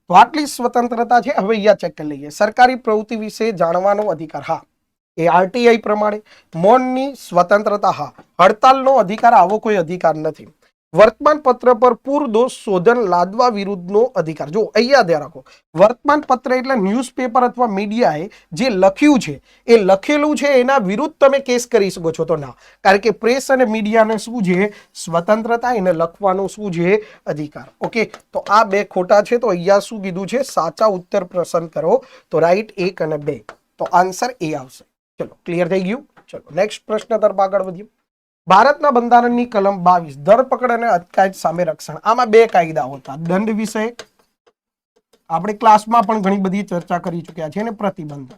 Speaker 1: તો આટલી સ્વતંત્રતા છે. હવે અહીંયા ચેક કરી લઈએ. સરકારી પ્રવૃત્તિ વિશે જાણવાનો અધિકાર, હા, એ આરટીઆઈ પ્રમાણે. મૌનની સ્વતંત્રતા, હા. હડતાલનો અધિકાર, આવો કોઈ અધિકાર નથી. વર્તમાન પત્ર પર પૂરદોષ શોધન લાદવા વિરુદ્ધનો અધિકાર. જો અહીંયા ધ્યાન રાખો, વર્તમાન પત્ર એટલે ન્યૂઝપેપર અથવા મીડિયાએ જે લખ્યું છે, એ લખેલું છે એના વિરુદ્ધ તમે કેસ કરી શકો છો? તો ના, કારણ કે પ્રેસ અને મીડિયાને શું છે? સ્વતંત્રતા, એને લખવાનો શું છે? અધિકાર. ઓકે, તો આ બે ખોટા છે. તો અહીંયા શું કીધું છે? સાચા ઉત્તર પસંદ કરો. તો રાઈટ 1 અને 2, તો આન્સર એ આવશે. ચલો, ક્લિયર થઈ ગયું? ચલો નેક્સ્ટ પ્રશ્ન તરફ આગળ વધીએ. ભારતના બંધારણની કલમ 22 ધરપકડ અને અટકાયત સામે રક્ષણ. આમાં બે કાયદાઓ હતા, દંડ વિષય, આપણે ક્લાસમાં પણ ઘણી બધી ચર્ચા કરી ચૂક્યા છે, અને પ્રતિબંધ.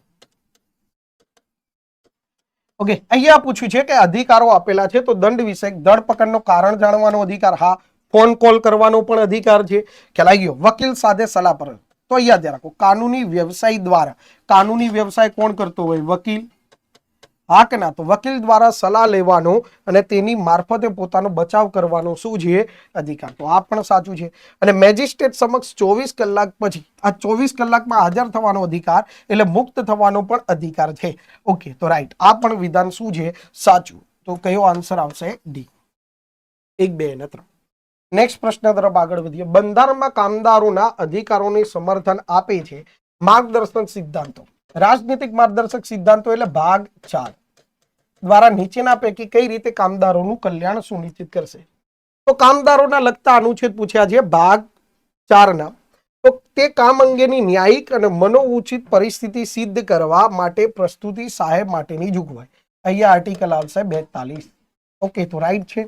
Speaker 1: ઓકે, અહીંયા પૂછ્યું છે કે અધિકારો આપેલા છે. તો દંડ વિષય, ધરપકડનો કારણ જાણવાનો અધિકાર, હા. ફોન કોલ કરવાનો પણ અધિકાર છે, ખ્યાલ આવી ગયો. વકીલ સાથે સલાહ પર, તો અહીંયા ધ્યાન રાખો, કાનૂની વ્યવસાય દ્વારા, કાનૂની વ્યવસાય કોણ કરતો હોય? વકીલ. હા કે ના? તો વકીલ દ્વારા સલાહ લેવાનો અને તેની મારફતે પોતાનો બચાવ કરવાનો શું છે? અધિકાર. તો આ પણ સાચું છે. અને મેજિસ્ટ્રેટ સમક્ષ 24 કલાક પછી, આ 24 કલાકમાં હાજર થવાનો અધિકાર, એટલે મુક્ત થવાનો પણ અધિકાર છે. ઓકે, તો રાઈટ, આ પણ વિધાન શું છે? સાચું. તો કયો આન્સર આવશે? ડી. 1, 2 અને 3. નેક્સ્ટ પ્રશ્ન તરફ આગળ વધીએ. બંધારણમાં કામદારોના અધિકારોને સમર્થન આપે છે માર્ગદર્શક સિદ્ધાંતો. રાજનીતિક માર્ગદર્શક સિદ્ધાંતો એટલે ભાગ 4 દ્વારા નીચેના પૈકી કઈ રીતે કામદારોનું કલ્યાણ સુનિશ્ચિત કરશે? તો કામદારોના લગતા અનુચ્છેદ પૂછ્યા છે ભાગ 4 ના. તો તે કામ અંગેની ન્યાયિક અને મનોઉચિત પરિસ્થિતિ સિદ્ધ કરવા માટે પ્રસ્તુતિ સહાય માટેની જોગવાઈ. અહીંયા આર્ટિકલ આવશે 42. ઓકે, તો રાઈટ છે.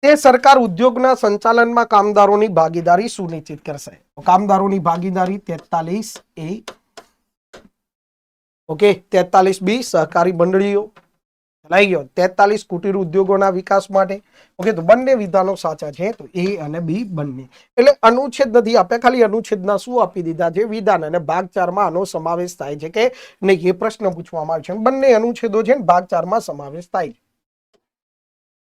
Speaker 1: તે સરકાર ઉદ્યોગના સંચાલનમાં કામદારોની ભાગીદારી સુનિશ્ચિત કરશે. કામદારોની ભાગીદારી 43A. ઓકે, 43B સહકારી મંડળીઓ, લઈ ગયો. 43 કુટીર ઉદ્યોગોના વિકાસ માટે. ઓકે, તો બંને વિધાનો સાચા છે. તો A અને B બંને, એટલે અનુચ્છેદ નથી આપ્યા, ખાલી અનુચ્છેદના શું આપી દીધા છે? વિધાન. અને ભાગ 4 માં આનો સમાવેશ થાય છે કે નહીં, એ પ્રશ્ન પૂછવામાં આવ્યો છે. બંને અનુચ્છેદો છે, ભાગ 4 માં સમાવેશ થાય છે.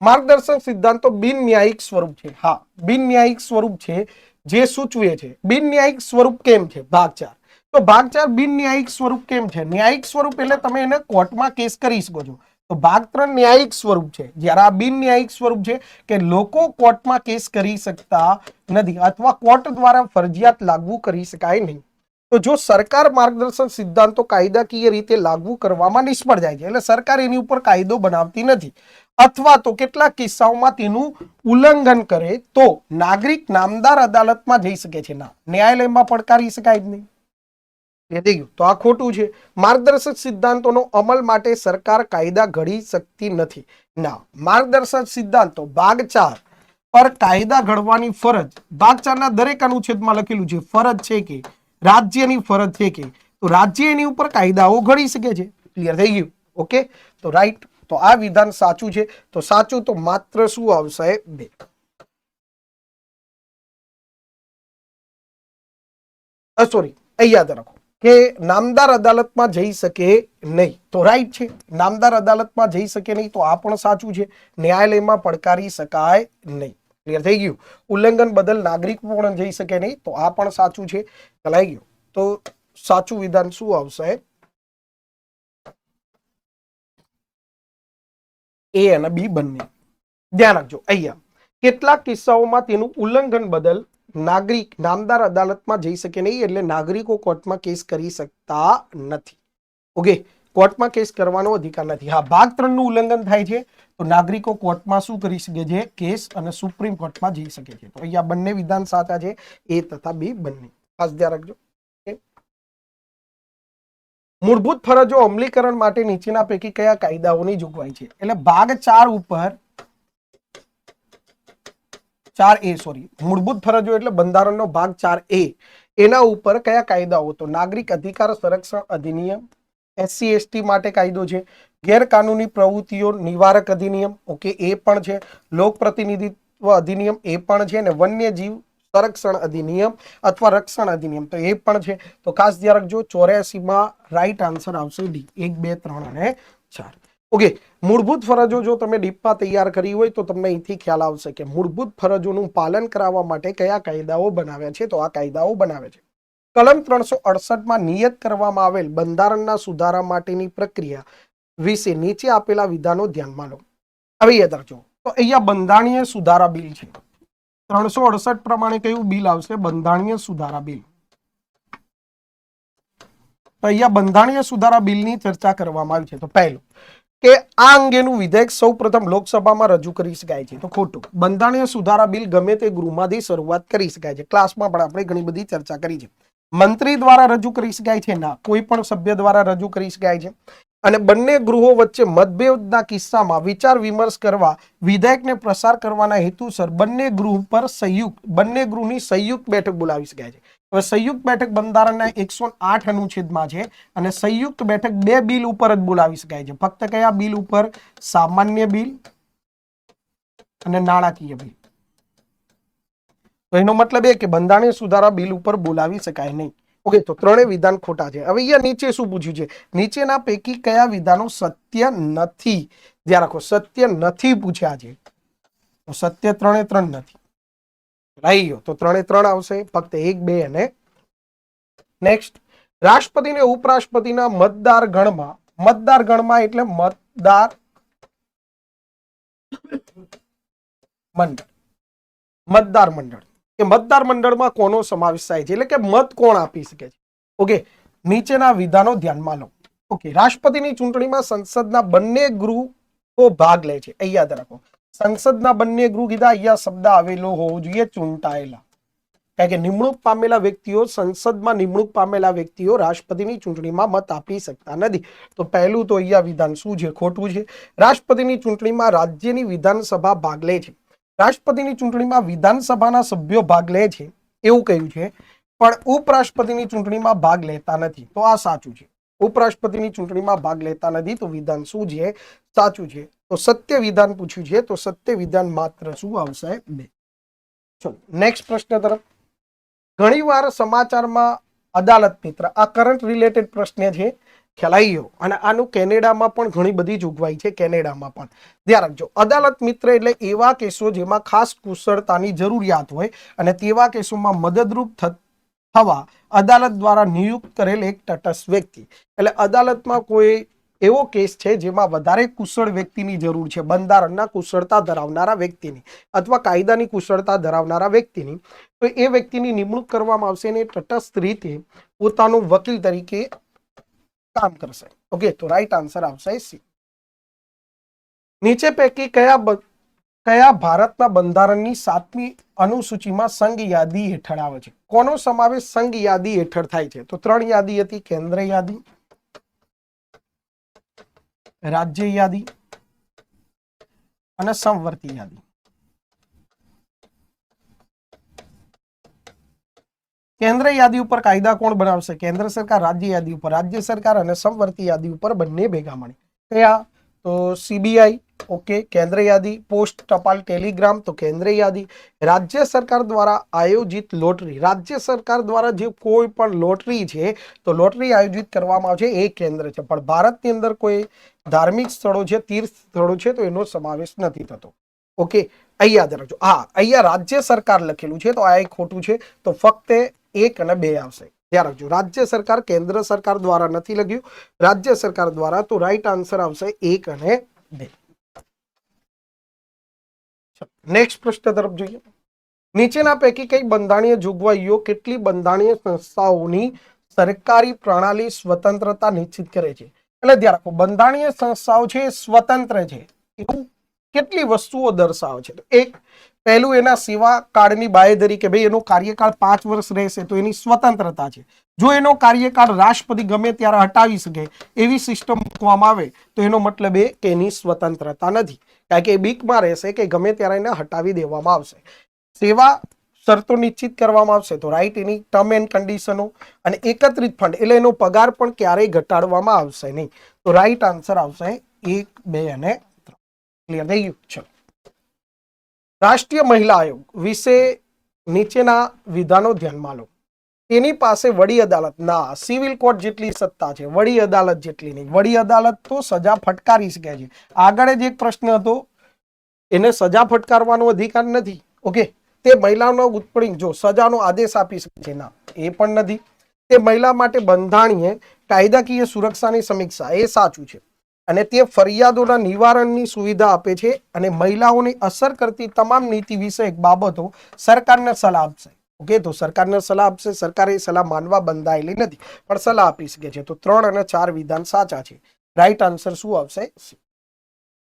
Speaker 1: માર્ગદર્શક સિદ્ધાંતો બિન ન્યાયિક સ્વરૂપ છે. હા, બિન ન્યાયિક સ્વરૂપ છે, જે સૂચવે છે. બિન ન્યાયિક સ્વરૂપ કેમ છે? ભાગ 4. તો ભાગ 4 બિન ન્યાયિક સ્વરૂપ કેમ છે? ન્યાયિક સ્વરૂપ એટલે તમે એને કોર્ટમાં કેસ કરી શકો છો. તો ભાગ 3 ન્યાયિક સ્વરૂપ છે, જ્યારે આ બિન ન્યાયિક સ્વરૂપ છે કે લોકો કોર્ટમાં કેસ કરી શકતા નથી, અથવા કોર્ટ દ્વારા ફરજિયાત લાગુ કરી શકાય નહીં. તો જો સરકાર માર્ગદર્શક સિદ્ધાંતો કાયદાકીય રીતે લાગુ કરવામાં નિષ્ફળ જાય છે, એટલે સરકાર એની ઉપર કાયદો બનાવતી નથી, અથવા તો કેટલાક કિસ્સાઓમાં તેનું ઉલ્લંઘન કરે, તો નાગરિક નામદાર અદાલતમાં જઈ શકે છે. ના, ન્યાયાલયમાં પડકારી શકાય જ નહીં. તો આ ખોટું છે. માર્ગદર્શક સિદ્ધાંતોનો અમલ માટે સરકાર કાયદા ઘડી શકતી નથી. ના, માર્ગદર્શક સિદ્ધાંતો ભાગ 4 પર કાયદા ઘડવાની ફરજ ભાગ 4 ના દરેક અનુચ્છેદમાં લખેલું છે. ફરજ છે કે રાજ્યની ફરજ છે કે, તો રાજ્ય એની ઉપર કાયદાઓ ઘડી શકે છે. ક્લિયર થઈ ગયું? ઓકે, તો રાઈટ, તો આ વિધાન સાચું છે. તો સાચું તો માત્ર શું આવશે? 2. સોરી, અહીંયા રાખો કે નામદાર અદાલતમાં જઈ શકે નહીં. તો રાઈટ છે, નામદાર અદાલતમાં જઈ શકે નહીં. તો આ પણ સાચું છે, ન્યાયાલયમાં પડકારી શકાય નહીં. ક્લિયર થઈ ગયું. ઉલ્લંઘન બદલ નાગરિક પણ જઈ શકે નહીં, તો આ પણ સાચું છે. ચલાઈ ગયું. તો સાચું વિધાન શું આવશે? એ અને બી બંને. ધ્યાન રાખજો. અહીંયા કેટલાક કિસ્સાઓમાં તેનું ઉલ્લંઘન બદલ નાગરિક નામદાર અદાલતમાં જઈ શકે નહીં, એટલે નાગરિકો કોર્ટમાં કેસ કરી શકતા નથી. ઓકે, કોર્ટમાં કેસ કરવાનો અધિકાર નથી. હા, ભાગ 3 નું ઉલ્લંઘન થાય છે તો નાગરિકો કોર્ટમાં શું કરી શકે છે? કેસ અને સુપ્રીમ કોર્ટમાં જઈ શકે છે. તો અહીંયા બંને વિધાન સાચા છે, એ તથા બી બંને. ખાસ ધ્યાન રાખજો. મૂળભૂત ફરજો અમલીકરણ માટે નીચેના પૈકી કયા કાયદાઓની જોગવાઈ છે? એટલે ભાગ 4 ઉપર 4A મૂળભૂત ફરજો એટલે બંધારણનો ભાગ 4A, એના ઉપર કયા કાયદાઓ? તો નાગરિક અધિકાર સંરક્ષણ અધિનિયમ, SC ST માટે કાયદો છે, ગેરકાનૂની પ્રવૃત્તિઓ નિવારક અધિનિયમ, ઓકે, એ પણ છે, લોક પ્રતિનિધિત્વ અધિનિયમ, એ પણ છે, અને વન્યજીવ સંરક્ષણ અધિનિયમ અથવા રક્ષણ અધિનિયમ, તો એ પણ છે. તો ખાસ ધ્યાન રાખજો. 84 માં રાઈટ આન્સર આવશે ડી. 1, 2, 3 અને 4. ઓકે, મૂળભૂત ફરજો જો તમે ડીપમાં તૈયાર કરી હોય તો તમને અહીંથી ખ્યાલ આવશે કે મૂળભૂત ફરજોનું પાલન કરાવવા માટે કયા કાયદાઓ બનાવ્યા છે. તો આ કાયદાઓ બનાવે છે. કલમ 368 માં નિયત કરવામાં આવેલ બંધારણના સુધારા માટેની પ્રક્રિયા વિશે નીચે આપેલા વિધાનો ધ્યાનમાં લો. હવે યાદ રાખજો. તો અહીંયા બંધારણીય સુધારા બિલ છે. 368 પ્રમાણે કયું બિલ આવશે? બંધારણીય સુધારા બિલ. તો અહીંયા બંધારણીય સુધારા બિલની ચર્ચા કરવામાં આવી છે. તો પહેલું કે આ અંગેનું વિધેયક સૌ પ્રથમ લોકસભામાં રજૂ કરી શકાય છે. તો ખોટું. બંધારણીય સુધારા બિલ ગમે તે ગૃહમાંથી શરૂઆત કરી શકાય છે. ક્લાસમાં પણ આપણે ઘણી બધી ચર્ચા કરી છે. મંત્રી દ્વારા રજૂ કરી શકાય છે? ના, કોઈ પણ સભ્ય દ્વારા રજૂ કરી શકાય છે. અને બંને ગૃહો વચ્ચે મતભેદના કિસ્સામાં વિચાર વિમર્શ કરવા વિધેયકને પ્રસાર કરવાના હેતુસર બંને ગૃહની સંયુક્ત બેઠક બોલાવી શકાય છે. હવે સંયુક્ત બેઠક બંધારણના 108 અનુચ્છેદમાં છે, અને સંયુક્ત બેઠક 2 બિલ ઉપર જ બોલાવી શકાય છે. ફક્ત કયા બિલ ઉપર? સામાન્ય બિલ અને નાણાકીય બિલ. તો એનો મતલબ એ કે બંધારણીય સુધારા બિલ ઉપર બોલાવી શકાય નહીં. ઓકે, તો ત્રણેય વિધાન ખોટા છે. હવે અહીંયા નીચે શું પૂછ્યું છે? નીચેના પૈકી કયા વિધાનો સત્ય નથી? ધ્યાન રાખો, સત્ય નથી પૂછ્યા છે. તો સત્ય 3 એ 3 નથી. રહી ગયો. તો 3 એ 3 આવશે. ફક્ત 1, 2 અને નેક્સ્ટ. રાષ્ટ્રપતિ ને ઉપરાષ્ટ્રપતિના મતદાર ગણમાં એટલે મતદાર મંડળ કે મતદાર મંડળમાં કોનો સમાવેશ થાય છે? એટલે કે મત કોણ આપી શકે છે? ઓકે, નીચેના વિધાનો ધ્યાનમાં લો. ઓકે, રાષ્ટ્રપતિની ચૂંટણીમાં સંસદના બંને ગૃહો ભાગ લે છે. અહીંયા યાદ રાખો, સંસદના બંને ગૃહ કીધા, અહીંયા શબ્દ આવેલો હોવો જોઈએ ચૂંટાયેલા. કારણ કે નિમણૂક પામેલા વ્યક્તિઓ, સંસદમાં નિમણૂક પામેલા વ્યક્તિઓ રાષ્ટ્રપતિની ચૂંટણીમાં મત આપી શકતા નથી. તો પહેલું તો અહીંયા વિધાન શું છે? ખોટું છે. રાષ્ટ્રપતિની ચૂંટણીમાં રાજ્યની વિધાનસભા ભાગ લે છે. રાષ્ટ્રપતિની ચૂંટણીમાં વિધાનસભાના સભ્યો ભાગ લે છે એવું કહ્યું છે, પણ ઉપરાષ્ટ્રપતિની ચૂંટણીમાં ભાગ લેતા નથી. તો આ સાચું છે. ઉપરાષ્ટ્રપતિની ચૂંટણીમાં ભાગ લેતા નથી. તો વિધાન શું છે? સાચું છે. તો સત્ય વિધાન પૂછ્યું છે. તો સત્ય વિધાન માત્ર શું આવશે? 2. ચલો નેક્સ્ટ પ્રશ્ન તરફ. ઘણીવાર સમાચારમાં અદાલત મિત્ર, આ કરંટ રિલેટેડ પ્રશ્ન છે, ખ્યાલ આવી ગયો. અને આનું કેનેડામાં પણ ઘણી બધી જોગવાઈ છે. કેનેડામાં પણ ધ્યાન રાખજો. અદાલત મિત્ર એટલે એવા કેસો જેમાં ખાસ કુશળતાની જરૂરિયાત હોય અને તેવા કેસોમાં મદદરૂપ થવા અદાલત દ્વારા નિયુક્ત કરેલ એક તટસ્થ વ્યક્તિ. એટલે અદાલતમાં કોઈ એવો કેસ છે જેમાં વધારે કુશળ વ્યક્તિની જરૂર છે, બંધારણના કુશળતા ધરાવનારા વ્યક્તિની અથવા કાયદાની કુશળતા ધરાવનારા વ્યક્તિની, તો એ વ્યક્તિની નિમણૂક કરવામાં આવશે અને તટસ્થ રીતે પોતાનો વકીલ તરીકે કામ કરશે. ઓકે, તો રાઈટ આન્સર આવશે સી. નીચે પૈકી કયા ભારતના બંધારણની 7મી અનુસૂચિમાં સંઘ યાદી હેઠળ આવે છે? કોનો સમાવેશ સંઘ યાદી હેઠળ થાય છે? તો 3 યાદી હતી: કેન્દ્ર યાદી, રાજ્ય યાદી અને સમવર્તી યાદી. કેન્દ્ર યાદી ઉપર કાયદા કોણ બનાવશે? કેન્દ્ર સરકાર. રાજ્ય યાદી ઉપર રાજ્ય સરકાર અને સમવર્તી યાદી ઉપર બંને ભેગા મળી. કયા? તો CBI. ઓકે, કેન્દ્ર યાદી. પોસ્ટ ટપાલ ટેલિગ્રામ, તો કેન્દ્ર યાદી. રાજ્ય સરકાર દ્વારા આયોજિત લોટરી, રાજ્ય સરકાર દ્વારા જે કોઈ પણ લોટરી છે તો લોટરી આયોજિત કરવામાં આવે છે એ કેન્દ્ર છે. પણ ભારતની અંદર કોઈ ધાર્મિક સ્થળો છે, તીર્થ સ્થળો છે, તો એનો સમાવેશ નથી થતો. ઓકે, અહીં યાદ રાખજો. હા, અહીંયા રાજ્ય સરકાર લખેલું છે તો આ એક ખોટું છે. તો ફક્ત 1 અને 2 આવશે. ધ્યાન રાખજો, રાજ્ય સરકાર કેન્દ્ર સરકાર દ્વારા નથી લખ્યું, રાજ્ય સરકાર દ્વારા. તો રાઈટ આન્સર આવશે 1 અને 2. નેક્સ્ટ પ્રશ્ન તરફ જોઈએ. નીચેના પૈકી કઈ બંધારણીય જોગવાઈઓ કેટલી બંધારણીય સંસ્થાઓની સરકારી પ્રણાલી સ્વતંત્રતા નિશ્ચિત કરે છે? એટલે ધ્યાન રાખો, બંધારણીય સંસ્થાઓ છે સ્વતંત્ર છે એવું કેટલી વસ્તુઓ દર્શાવે છે. એક, પહેલું એના સેવા કાળની બાંયધરી કે ભાઈ એનો કાર્યકાળ 5 વર્ષ રહેશે તો એની સ્વતંત્રતા છે. જો એનો કાર્યકાળ રાષ્ટ્રપતિ ગમે ત્યારે હટાવી શકે એવી સિસ્ટમ મૂકવામાં આવે તો એનો મતલબ એ કે એની સ્વતંત્રતા નથી, કારણ કે એ બીકમાં રહેશે કે ગમે ત્યારે એને હટાવી દેવામાં આવશે. સેવા શરતો નિશ્ચિત કરવામાં આવશે તો રાઈટ એની ટર્મ એન્ડ કન્ડિશનો, અને એકત્રિત ફંડ એટલે એનો પગાર પણ ક્યારેય ઘટાડવામાં આવશે નહીં. તો રાઈટ આન્સર આવશે 1, 2 અને 3. ક્લિયર થઈ ગયું? ચલો, રાષ્ટ્રીય મહિલા આયોગ વિશે નીચેના વિધાનો ધ્યાનમાં લો. એની પાસે વડી અદાલત ના સિવિલ કોર્ટ જેટલી સત્તા છે, વડી અદાલત જેટલી નહીં. વડી અદાલત તો સજા ફટકારી શકે છે. આગળ જ એક પ્રશ્ન હતો, એને સજા ફટકારવાનો અધિકાર નથી. ઓકે, તે મહિલાનો ઉત્પીડન જો સજાનો આદેશ આપી શકે છે, ના એ પણ નથી. તે મહિલા માટે બંધારણીય કાયદાકીય સુરક્ષાની સમીક્ષા, એ સાચું છે. અને તે ફરિયાદોના નિવારણની સુવિધા આપે છે અને મહિલાઓને અસર કરતી તમામ નીતિ વિષયક બાબતો સરકારને સલાહ આપશે. ઓકે, તો સરકારને સલાહ આપશે. સરકારે એ સલાહ માનવા બંધાયેલી નથી પણ સલાહ આપી શકે છે. તો 3 અને 4 વિધાન સાચા છે. રાઈટ આન્સર શું આવશે?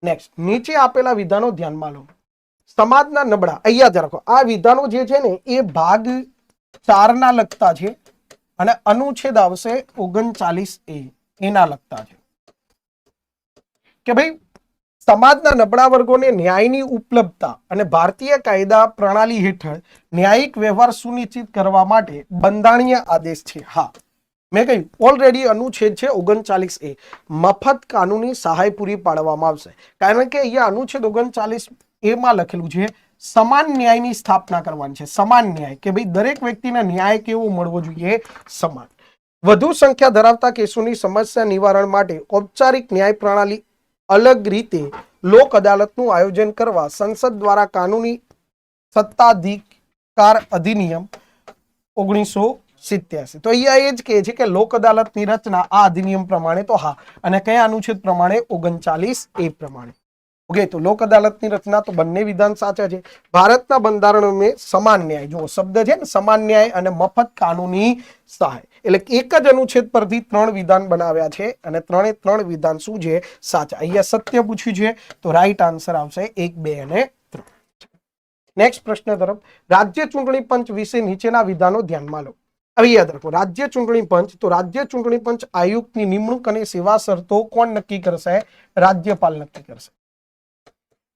Speaker 1: નેક્સ્ટ, નીચે આપેલા વિધાનો ધ્યાનમાં લો. સમાજના નબળા, અહીંયા જ રાખો, આ વિધાનો જે છે ને એ ભાગ 4 ના લગતા છે અને અનુચ્છેદ આવશે 39A એના લગતા છે કે ભાઈ સમાજના નબળા વર્ગોને ન્યાયની ઉપલબ્ધતા અને ભારતીય કાયદા પ્રણાલી હેઠળ ન્યાયિક વ્યવહાર સુનિશ્ચિત કરવા માટે બંધારણીય આદેશ છે. હા, મેં કહ્યું ઓલરેડી અનુચ્છેદ છે 39A, મફત કાનૂની સહાય પૂરી પાડવામાં આવશે. કારણ કે અહીંયા અનુચ્છેદ 39A માં લખેલું છે સમાન ન્યાયની સ્થાપના કરવાની છે. સમાન ન્યાય કે ભાઈ દરેક વ્યક્તિને ન્યાય કેવો મળવો જોઈએ? સમાન. વધુ સંખ્યા ધરાવતા કેસોની સમસ્યા નિવારણ માટે ઔપચારિક ન્યાય પ્રણાલી અલગ રીતે લોક અદાલતનું આયોજન કરવા સંસદ દ્વારા કાનૂની સત્તાધિકાર અધિનિયમ 1987. તો અહીંયા એ જ કહે છે કે લોક અદાલતની રચના આ અધિનિયમ પ્રમાણે. તો હા, અને કયા અનુચ્છેદ પ્રમાણે? 39A પ્રમાણે. ઓકે, તો લોક અદાલતની રચના, તો બંને વિધાન સાચા છે. ભારતના બંધારણમાં સમાન ન્યાય, જો શબ્દ છે ને સમાન ન્યાય અને મફત કાનૂની સહાય, એટલે એક જ અનુચ્છેદ પરથી 3 વિધાન બનાવ્યા છે અને 3 વિધાન શું છે? સાચા. અહીંયા સત્ય પૂછ્યું છે તો રાઈટ આન્સર આવશે 1, 2 અને 3. નેક્સ્ટ પ્રશ્ન તરફ. રાજ્ય ચૂંટણી પંચ વિશે નીચેના વિધાનો ધ્યાનમાં લો. હવે યાદ રાખો, રાજ્ય ચૂંટણી પંચ, તો રાજ્ય ચૂંટણી પંચ આયુક્તની નિમણૂક અને સેવા શરતો કોણ નક્કી કરશે? રાજ્યપાલ નક્કી કરશે.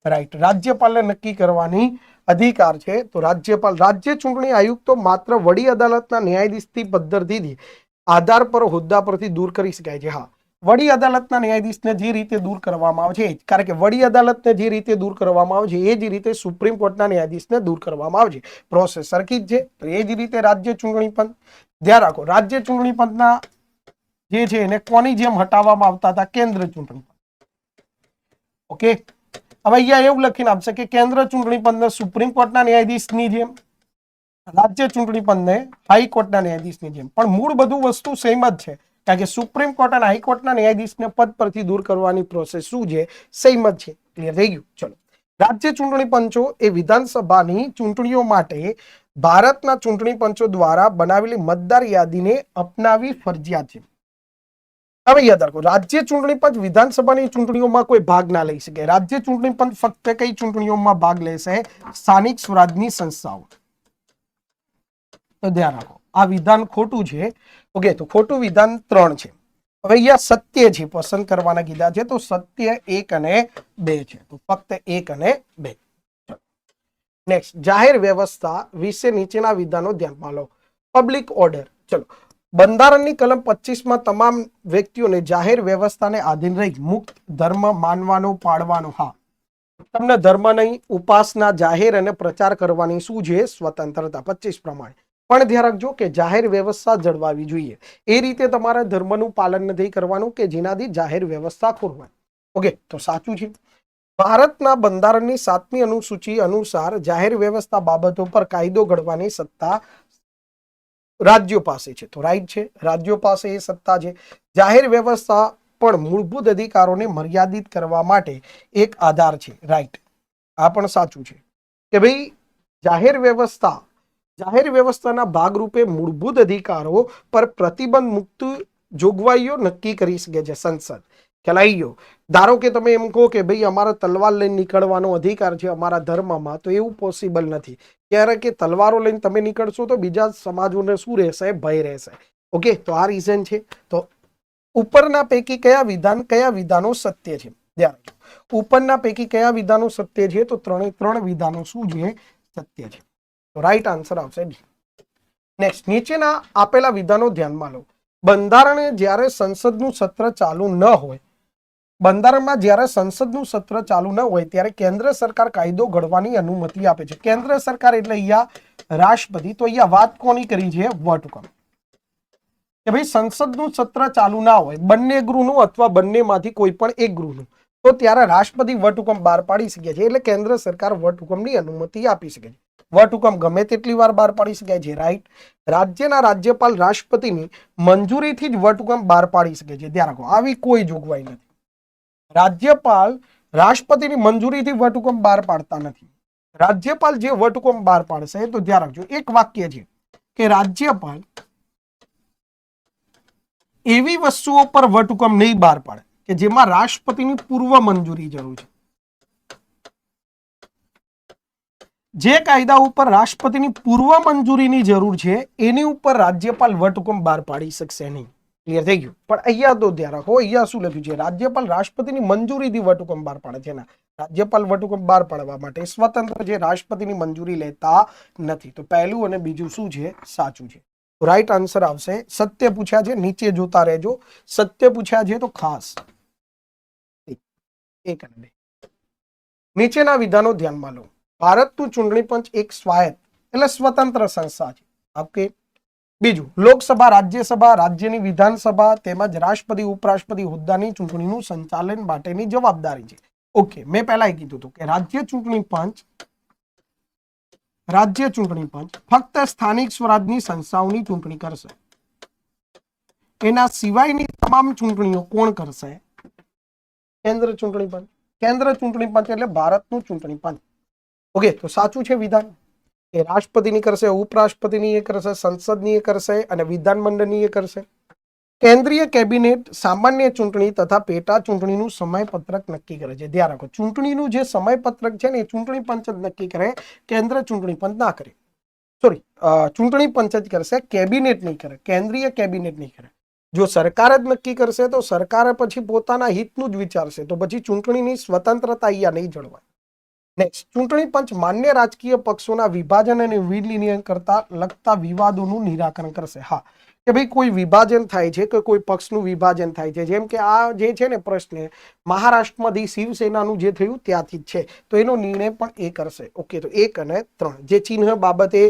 Speaker 1: રાઈટ, રાજ્યપાલને નક્કી કરવાની અધિકાર છે તો રાજ્યપાલ. રાજ્ય ચૂંટણી આયુક્ત તો માત્ર વડી અદાલતના ન્યાયાધીશથી પદ્ધતિથી આધાર પર હોદ્દા પરથી દૂર કરી શકાય છે. હા, વડી અદાલતના ન્યાયાધીશને જે રીતે દૂર કરવામાં આવે છે, કારણ કે વડી અદાલતને જે રીતે દૂર કરવામાં આવે છે એ જ રીતે સુપ્રીમ કોર્ટના ન્યાયાધીશને દૂર કરવામાં આવે છે. પ્રોસેસ સરખી જ છે. તો એ જ રીતે રાજ્ય ચૂંટણી પંચ. ધ્યાન રાખો, રાજ્ય ચૂંટણી પંચના જે છે એને કોની જેમ હટાવવામાં આવતા હતા? કેન્દ્ર ચૂંટણી પંચ. ઓકે, હવે અહીંયા એવું લખીને આપશે કે કેન્દ્ર ચૂંટણી પંચને સુપ્રીમ કોર્ટના ન્યાયાધીશની જેમ, રાજ્ય ચૂંટણી પંચને હાઈકોર્ટના ન્યાયાધીશની જેમ. પણ મૂળ બધું વસ્તુ સેમ જ છે, કારણ કે સુપ્રીમ કોર્ટ અને હાઈકોર્ટના ન્યાયાધીશને પદ પરથી દૂર કરવાની પ્રોસેસ શું છે? સેમ જ છે. ક્લિયર થઈ ગયું? ચલો, રાજ્ય ચૂંટણી પંચો એ વિધાનસભાની ચૂંટણીઓ માટે ભારતના ચૂંટણી પંચો દ્વારા બનાવેલી મતદાર યાદીને અપનાવી ફરજિયાત છે. હવે યાદ રાખો, રાજ્ય ચૂંટણી પંચ વિધાનસભાની ચૂંટણીઓમાં કોઈ ભાગ ના લઈ શકે. રાજ્ય ચૂંટણી પંચ ફક્ત કઈ ચૂંટણીઓમાં ભાગ લેશે? સ્થાનિક સ્વરાજની સંસ્થાઓ. તો ધ્યાન રાખો, આ વિધાન ખોટું છે. ઓકે, તો ખોટું વિધાન 3 છે. હવે અહીંયા સત્ય છે, પસંદ કરવાના કીધા છે તો સત્ય 1 અને 2 છે. તો ફક્ત 1 અને 2. નેક્સ્ટ, જાહેર વ્યવસ્થા વિશે નીચેના વિધાનો ધ્યાનમાં લો. Public order. ચલો, બંધારણની કલમ 25 તમામ વ્યક્તિઓને જાહેર વ્યવસ્થાને આધીન રહી મુક્ત ધર્મ માનવાનો પાળવાનો. હા, તમને ધર્મ નહીં, ઉપાસના, જાહેર અને પ્રચાર કરવાની શું છે? સ્વતંત્રતા 25 પ્રમાણે. પણ ધ્યાન રાખજો કે જાહેર વ્યવસ્થા જળવાવી જોઈએ. એ રીતે તમારા ધર્મનું પાલન નથી કરવાનું કે જેનાથી જાહેર વ્યવસ્થા ખોરવાય. ઓકે, તો સાચું છે. ભારતના બંધારણની 7મી અનુસૂચિ અનુસાર જાહેર વ્યવસ્થા બાબતો પર કાયદો ઘડવાની સત્તા રાજ્યો પાસે છે. તો રાઈટ છે, રાજ્યો પાસે એ સત્તા છે. જાહેર વ્યવસ્થા પણ મૂળભૂત અધિકારોને મર્યાદિત કરવા માટે એક આધાર છે. રાઈટ, આ પણ સાચું છે કે ભાઈ જાહેર વ્યવસ્થાના ભાગરૂપે મૂળભૂત અધિકારો પર પ્રતિબંધ મુક્ત જોગવાઈઓ નક્કી કરી શકે છે સંસદ. ખ્યાલ આવી ગયો. ધારો કે તમે એમ કહો કે ભાઈ અમારા તલવાર લઈને નીકળવાનો અધિકાર છે અમારા ધર્મમાં, તો એવું પોસિબલ નથી. ક્યારે કે તલવારો લઈને તમે નીકળશો તો બીજા સમાજોને શું રહેશે? ભય રહેશે. ઓકે, તો આ રીઝન છે. તો ઉપરના પૈકી કયા વિધાનો સત્ય છે? ધ્યાન રાખજો. ઉપરના પૈકી કયા વિધાનો સત્ય છે? તો ત્રણ વિધાનો શું છે? સત્ય છે. તો રાઈટ આન્સર આવશે ડી. નેક્સ્ટ, નીચેના આપેલા વિધાનો ધ્યાનમાં લો. બંધારણે જ્યારે સંસદનું સત્ર ચાલુ ન હોય, બંધારણમાં જ્યારે સંસદનું સત્ર ચાલુ ન હોય ત્યારે કેન્દ્ર સરકાર કાયદો ઘડવાની અનુમતિ આપે છે. કેન્દ્ર સરકાર એટલે અહીંયા રાષ્ટ્રપતિ. તો અહીંયા વાત કોની કરી છે? વટહુકમ. કે ભાઈ સંસદનું સત્ર ચાલુ ના હોય, બંને ગૃહનું અથવા બંનેમાંથી કોઈ પણ એક ગૃહનું, તો ત્યારે રાષ્ટ્રપતિ વટહુકમ બહાર પાડી શકે છે. એટલે કેન્દ્ર સરકાર વટહુકમની અનુમતિ આપી શકે છે. વટહુકમ ગમે તેટલી વાર બહાર પાડી શકાય છે. રાઈટ. રાજ્યના રાજ્યપાલ રાષ્ટ્રપતિની મંજૂરીથી જ વટહુકમ બહાર પાડી શકે છે. ધ્યાન રાખો, આવી કોઈ જોગવાઈ નથી. રાજ્યપાલ રાષ્ટ્રપતિની મંજૂરીથી વટહુકમ બહાર પાડતા નથી. રાજ્યપાલ જે વટહુકમ બહાર પાડશે, તો ધ્યાન રાખજો, એક વાક્ય છે કે રાજ્યપાલ એવી વસ્તુઓ પર વટહુકમ નહીં બહાર પાડે કે જેમાં રાષ્ટ્રપતિની પૂર્વ મંજૂરી જરૂર છે. જે કાયદા ઉપર રાષ્ટ્રપતિની પૂર્વ મંજૂરીની જરૂર છે એની ઉપર રાજ્યપાલ વટહુકમ બહાર પાડી શકશે નહીં. ક્લિયર થઈ ગયું? પણ અહીંયા તો ધ્યાન રાખો, અહીંયા શું લખ્યું છે? રાજ્યપાલ રાષ્ટ્રપતિની મંજૂરીથી વટહુકમ બહાર પાડે છે. રાજ્યપાલ વટહુકમ બહાર પાડવા માટે સ્વતંત્ર છે, રાષ્ટ્રપતિની મંજૂરી લેતા નથી. તો પહેલું અને બીજું શું છે? સાચું છે. રાઈટ આન્સર આવશે. સત્ય પૂછ્યા છે, નીચે જોતા રહેજો. સત્ય પૂછ્યા છે તો ખાસ 1 અને 2 નીચેના વિધાનો ધ્યાનમાં લો. ભારતનું ચૂંટણી પંચ એક સ્વાયત્ત એટલે સ્વતંત્ર સંસ્થા છે. ઓકે. બીજું, લોકસભા, રાજ્યસભા, રાજ્યની વિધાનસભા તેમજ રાષ્ટ્રપતિ ઉપરાષ્ટ્રપતિ હોદ્દાની ચૂંટણીનું સંચાલન માટેની જવાબદારી છે. ઓકે, મેં પહેલા કીધું હતું કે રાજ્ય ચૂંટણી પંચ ફક્ત સ્થાનિક સ્વરાજની સંસ્થાઓની ચૂંટણી કરશે. એના સિવાયની તમામ ચૂંટણીઓ કોણ કરશે? કેન્દ્ર ચૂંટણી પંચ. કેન્દ્ર ચૂંટણી પંચ એટલે ભારતનું ચૂંટણી પંચ. ઓકે, તો સાચું છે વિધાન. એ રાષ્ટ્રપતિની કરશે, ઉપરાષ્ટ્રપતિની એ કરશે, સંસદની એ કરશે અને વિધાનમંડળની એ કરશે. કેન્દ્રીય કેબિનેટ સામાન્ય ચૂંટણી તથા પેટા ચૂંટણીનું સમયપત્રક નક્કી કરે છે. ધ્યાન રાખો, ચૂંટણીનું જે સમયપત્રક છે ને એ ચૂંટણી પંચ જ નક્કી કરે, કેન્દ્ર ચૂંટણી પંચ ના કરે. સોરી, ચૂંટણી પંચ જ કરશે, કેબિનેટ નહીં કરે, કેન્દ્રીય કેબિનેટ નહીં કરે. જો સરકાર જ નક્કી કરશે તો સરકારે પછી પોતાના હિતનું જ વિચારશે, તો પછી ચૂંટણીની સ્વતંત્રતા અહીંયા નહીં જળવાય. નેક્સ્ટ, ચૂંટણી પંચ માન્ય રાજકીય પક્ષોના વિભાજન અને વિલીનીકરણ કરતા લગતા વિવાદોનું નિરાકરણ કરશે. હા, કે ભાઈ કોઈ વિભાજન થાય છે કે કોઈ પક્ષનું વિભાજન થાય છે, જેમ કે આ જે છે ને પ્રશ્ન મહારાષ્ટ્રમાંથી શિવસેનાનું જે થયું ત્યાંથી જ છે, તો એનો નિર્ણય પણ એ કરશે. ઓકે, તો 1 અને 3 જે ચિહ્ન બાબતે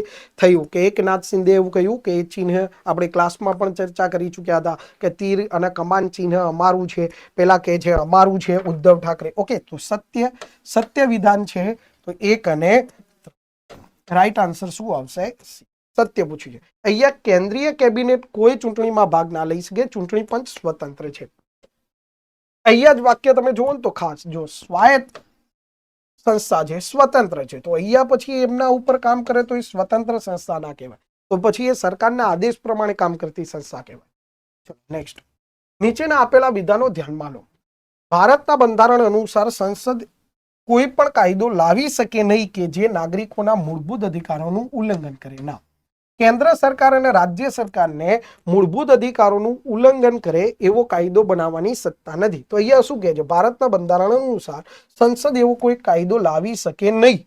Speaker 1: થયું કે એકનાથ શિંદે એવું કહ્યું કે એ ચિહ્ન આપણે ક્લાસમાં પણ ચર્ચા કરી ચૂક્યા હતા કે તીર અને કમાન ચિહ્ન અમારું છે, પેલા કે છે અમારું છે ઉદ્ધવ ઠાકરે. ઓકે, તો સત્ય વિધાન છે. તો 1 અને રાઈટ આન્સર શું આવશે? સત્ય પૂછ્યું છે. અહીંયા કેન્દ્રીય કેબિનેટ કોઈ ચૂંટણીમાં ભાગ ના લઈ શકે, ચૂંટણી પંચ સ્વતંત્ર છે. અહીંયા જ વાક્ય તમે જુઓ ને તો ખાસ જો સ્વાયત્ત સંસ્થા છે, સ્વતંત્ર છે, તો અહીંયા પછી એમના ઉપર કામ કરે તો એ સ્વતંત્ર સંસ્થા ના કહેવાય, તો પછી એ સરકારના આદેશ પ્રમાણે કામ કરતી સંસ્થા કહેવાય. ચલો નેક્સ્ટ, નીચેના આપેલા વિધાનો ધ્યાનમાં લો. ભારતના બંધારણ અનુસાર સંસદ કોઈ પણ કાયદો લાવી શકે નહીં કે જે નાગરિકોના મૂળભૂત અધિકારોનું ઉલ્લંઘન કરે. ના, કેન્દ્ર સરકાર અને રાજ્ય સરકારને મૂળભૂત અધિકારોનું ઉલ્લંઘન કરે એવો કાયદો બનાવવાની સત્તા નથી. તો અહીંયા શું કહે છે? ભારતના બંધારણ અનુસાર સંસદ એવો કોઈ કાયદો લાવી શકે નહીં.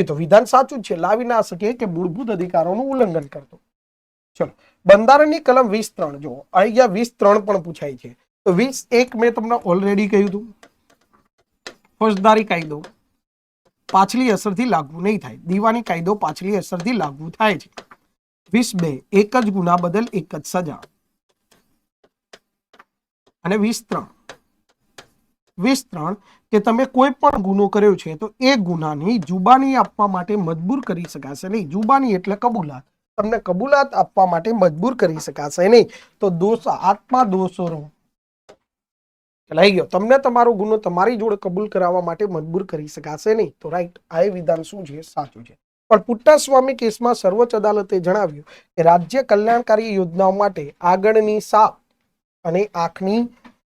Speaker 1: તો વિધાન સાચું જ છે, લાવી ના શકે કે મૂળભૂત અધિકારોનું ઉલ્લંઘન કરતો. ચલો, બંધારણની કલમ 20(3 જો અહીંયા 20(3 પણ પૂછાય છે. તો 21 મેં તમને ઓલરેડી કહ્યું હતું, ફોજદારી કાયદો પાછલી અસરથી લાગુ નહીં થાય, દીવાની કાયદો પાછલી અસરથી લાગુ થાય છે. 22 એક જ ગુના બદલ એક જ સજા. અને 23 વિસ્તરણ કે તમે કોઈ પણ ગુનો કર્યો છે તો એ ગુનાની જુબાની આપવા માટે મજબૂર કરી શકાશે નહીં. જુબાની એટલે કબૂલાત. તમને કબૂલાત આપવા માટે મજબૂર કરી શકાશે નહીં. તો દોષ આત્મા દોષોરો લઈ ગયો. તમને તમારો ગુનો તમારી જોડે કબૂલ કરાવવા માટે મજબૂર કરી શકાશે નહીં. તો રાઈટ, આ વિધાન શું છે? સાચું છે. પણ પુટ્ટાસ્વામી કેસમાં સર્વોચ્ચ અદાલતે જણાવ્યું કે રાજ્ય કલ્યાણકારી યોજનાઓ માટે આગળની સાપ અને આંખની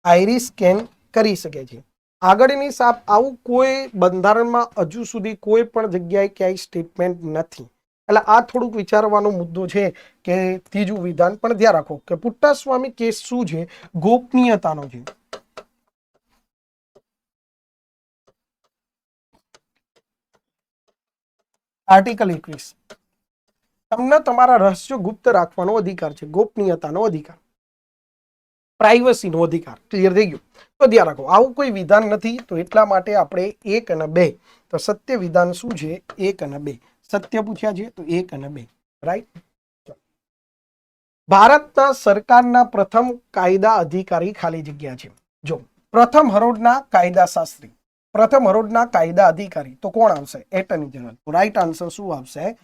Speaker 1: આઈરિસ સ્કેન કરી શકે છે. આગળની સાપ આવું કોઈ બંધારણમાં હજુ સુધી કોઈ પણ જગ્યાએ ક્યાંય સ્ટેટમેન્ટ નથી. એટલે આ થોડુંક વિચારવાનો મુદ્દો છે કે ત્રીજું વિધાન પણ ધ્યાન રાખો કે પુટ્ટાસ્વામી કેસ શું છે? ગોપનીયતાનો છે. આર્ટિકલ 21 તમને તમારા રહસ્યો ગુપ્ત રાખવાનો અધિકાર છે. ગોપનીયતાનો અધિકાર, પ્રાઇવસીનો અધિકાર. ક્લિયર થઈ ગયું? તો ધ્યાન રાખો, આવું કોઈ વિધાન નથી. તો એટલા માટે આપણે 1 અને 2, તો સત્ય વિધાન શું છે? 1 અને 2 સત્ય પૂછ્યા છે, તો 1 અને 2 રાઈટ. ભારતના સરકારના પ્રથમ કાયદા અધિકારી ખાલી જગ્યા છે. જો પ્રથમ હરોળના કાયદા શાસ્ત્રી, પ્રથમ હરોળના કાયદા અધિકારી, તો કોણ આવશે? Attorney general. તો રાઈટ આન્સર શું આવશે?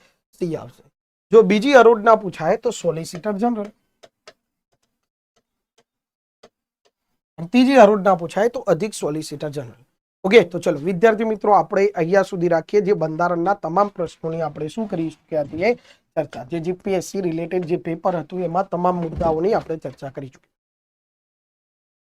Speaker 1: સી આવશે. જો બીજી હરોળના પૂછાય તો સોલિસિટર જનરલ. ત્રીજી હરોળના પૂછાય તો અધિક સોલિસિટર જનરલ. ઓકે, તો ચલો વિદ્યાર્થી મિત્રો, આપણે અહીંયા સુધી રાખીએ. જે બંધારણના તમામ પ્રશ્નોની આપણે શું કરી ચૂક્યા છીએ? ચર્ચા. જે જીપીએસસી રિલેટેડ જે પેપર હતું એમાં તમામ મુદ્દાઓની આપણે ચર્ચા કરી ચૂક્યા.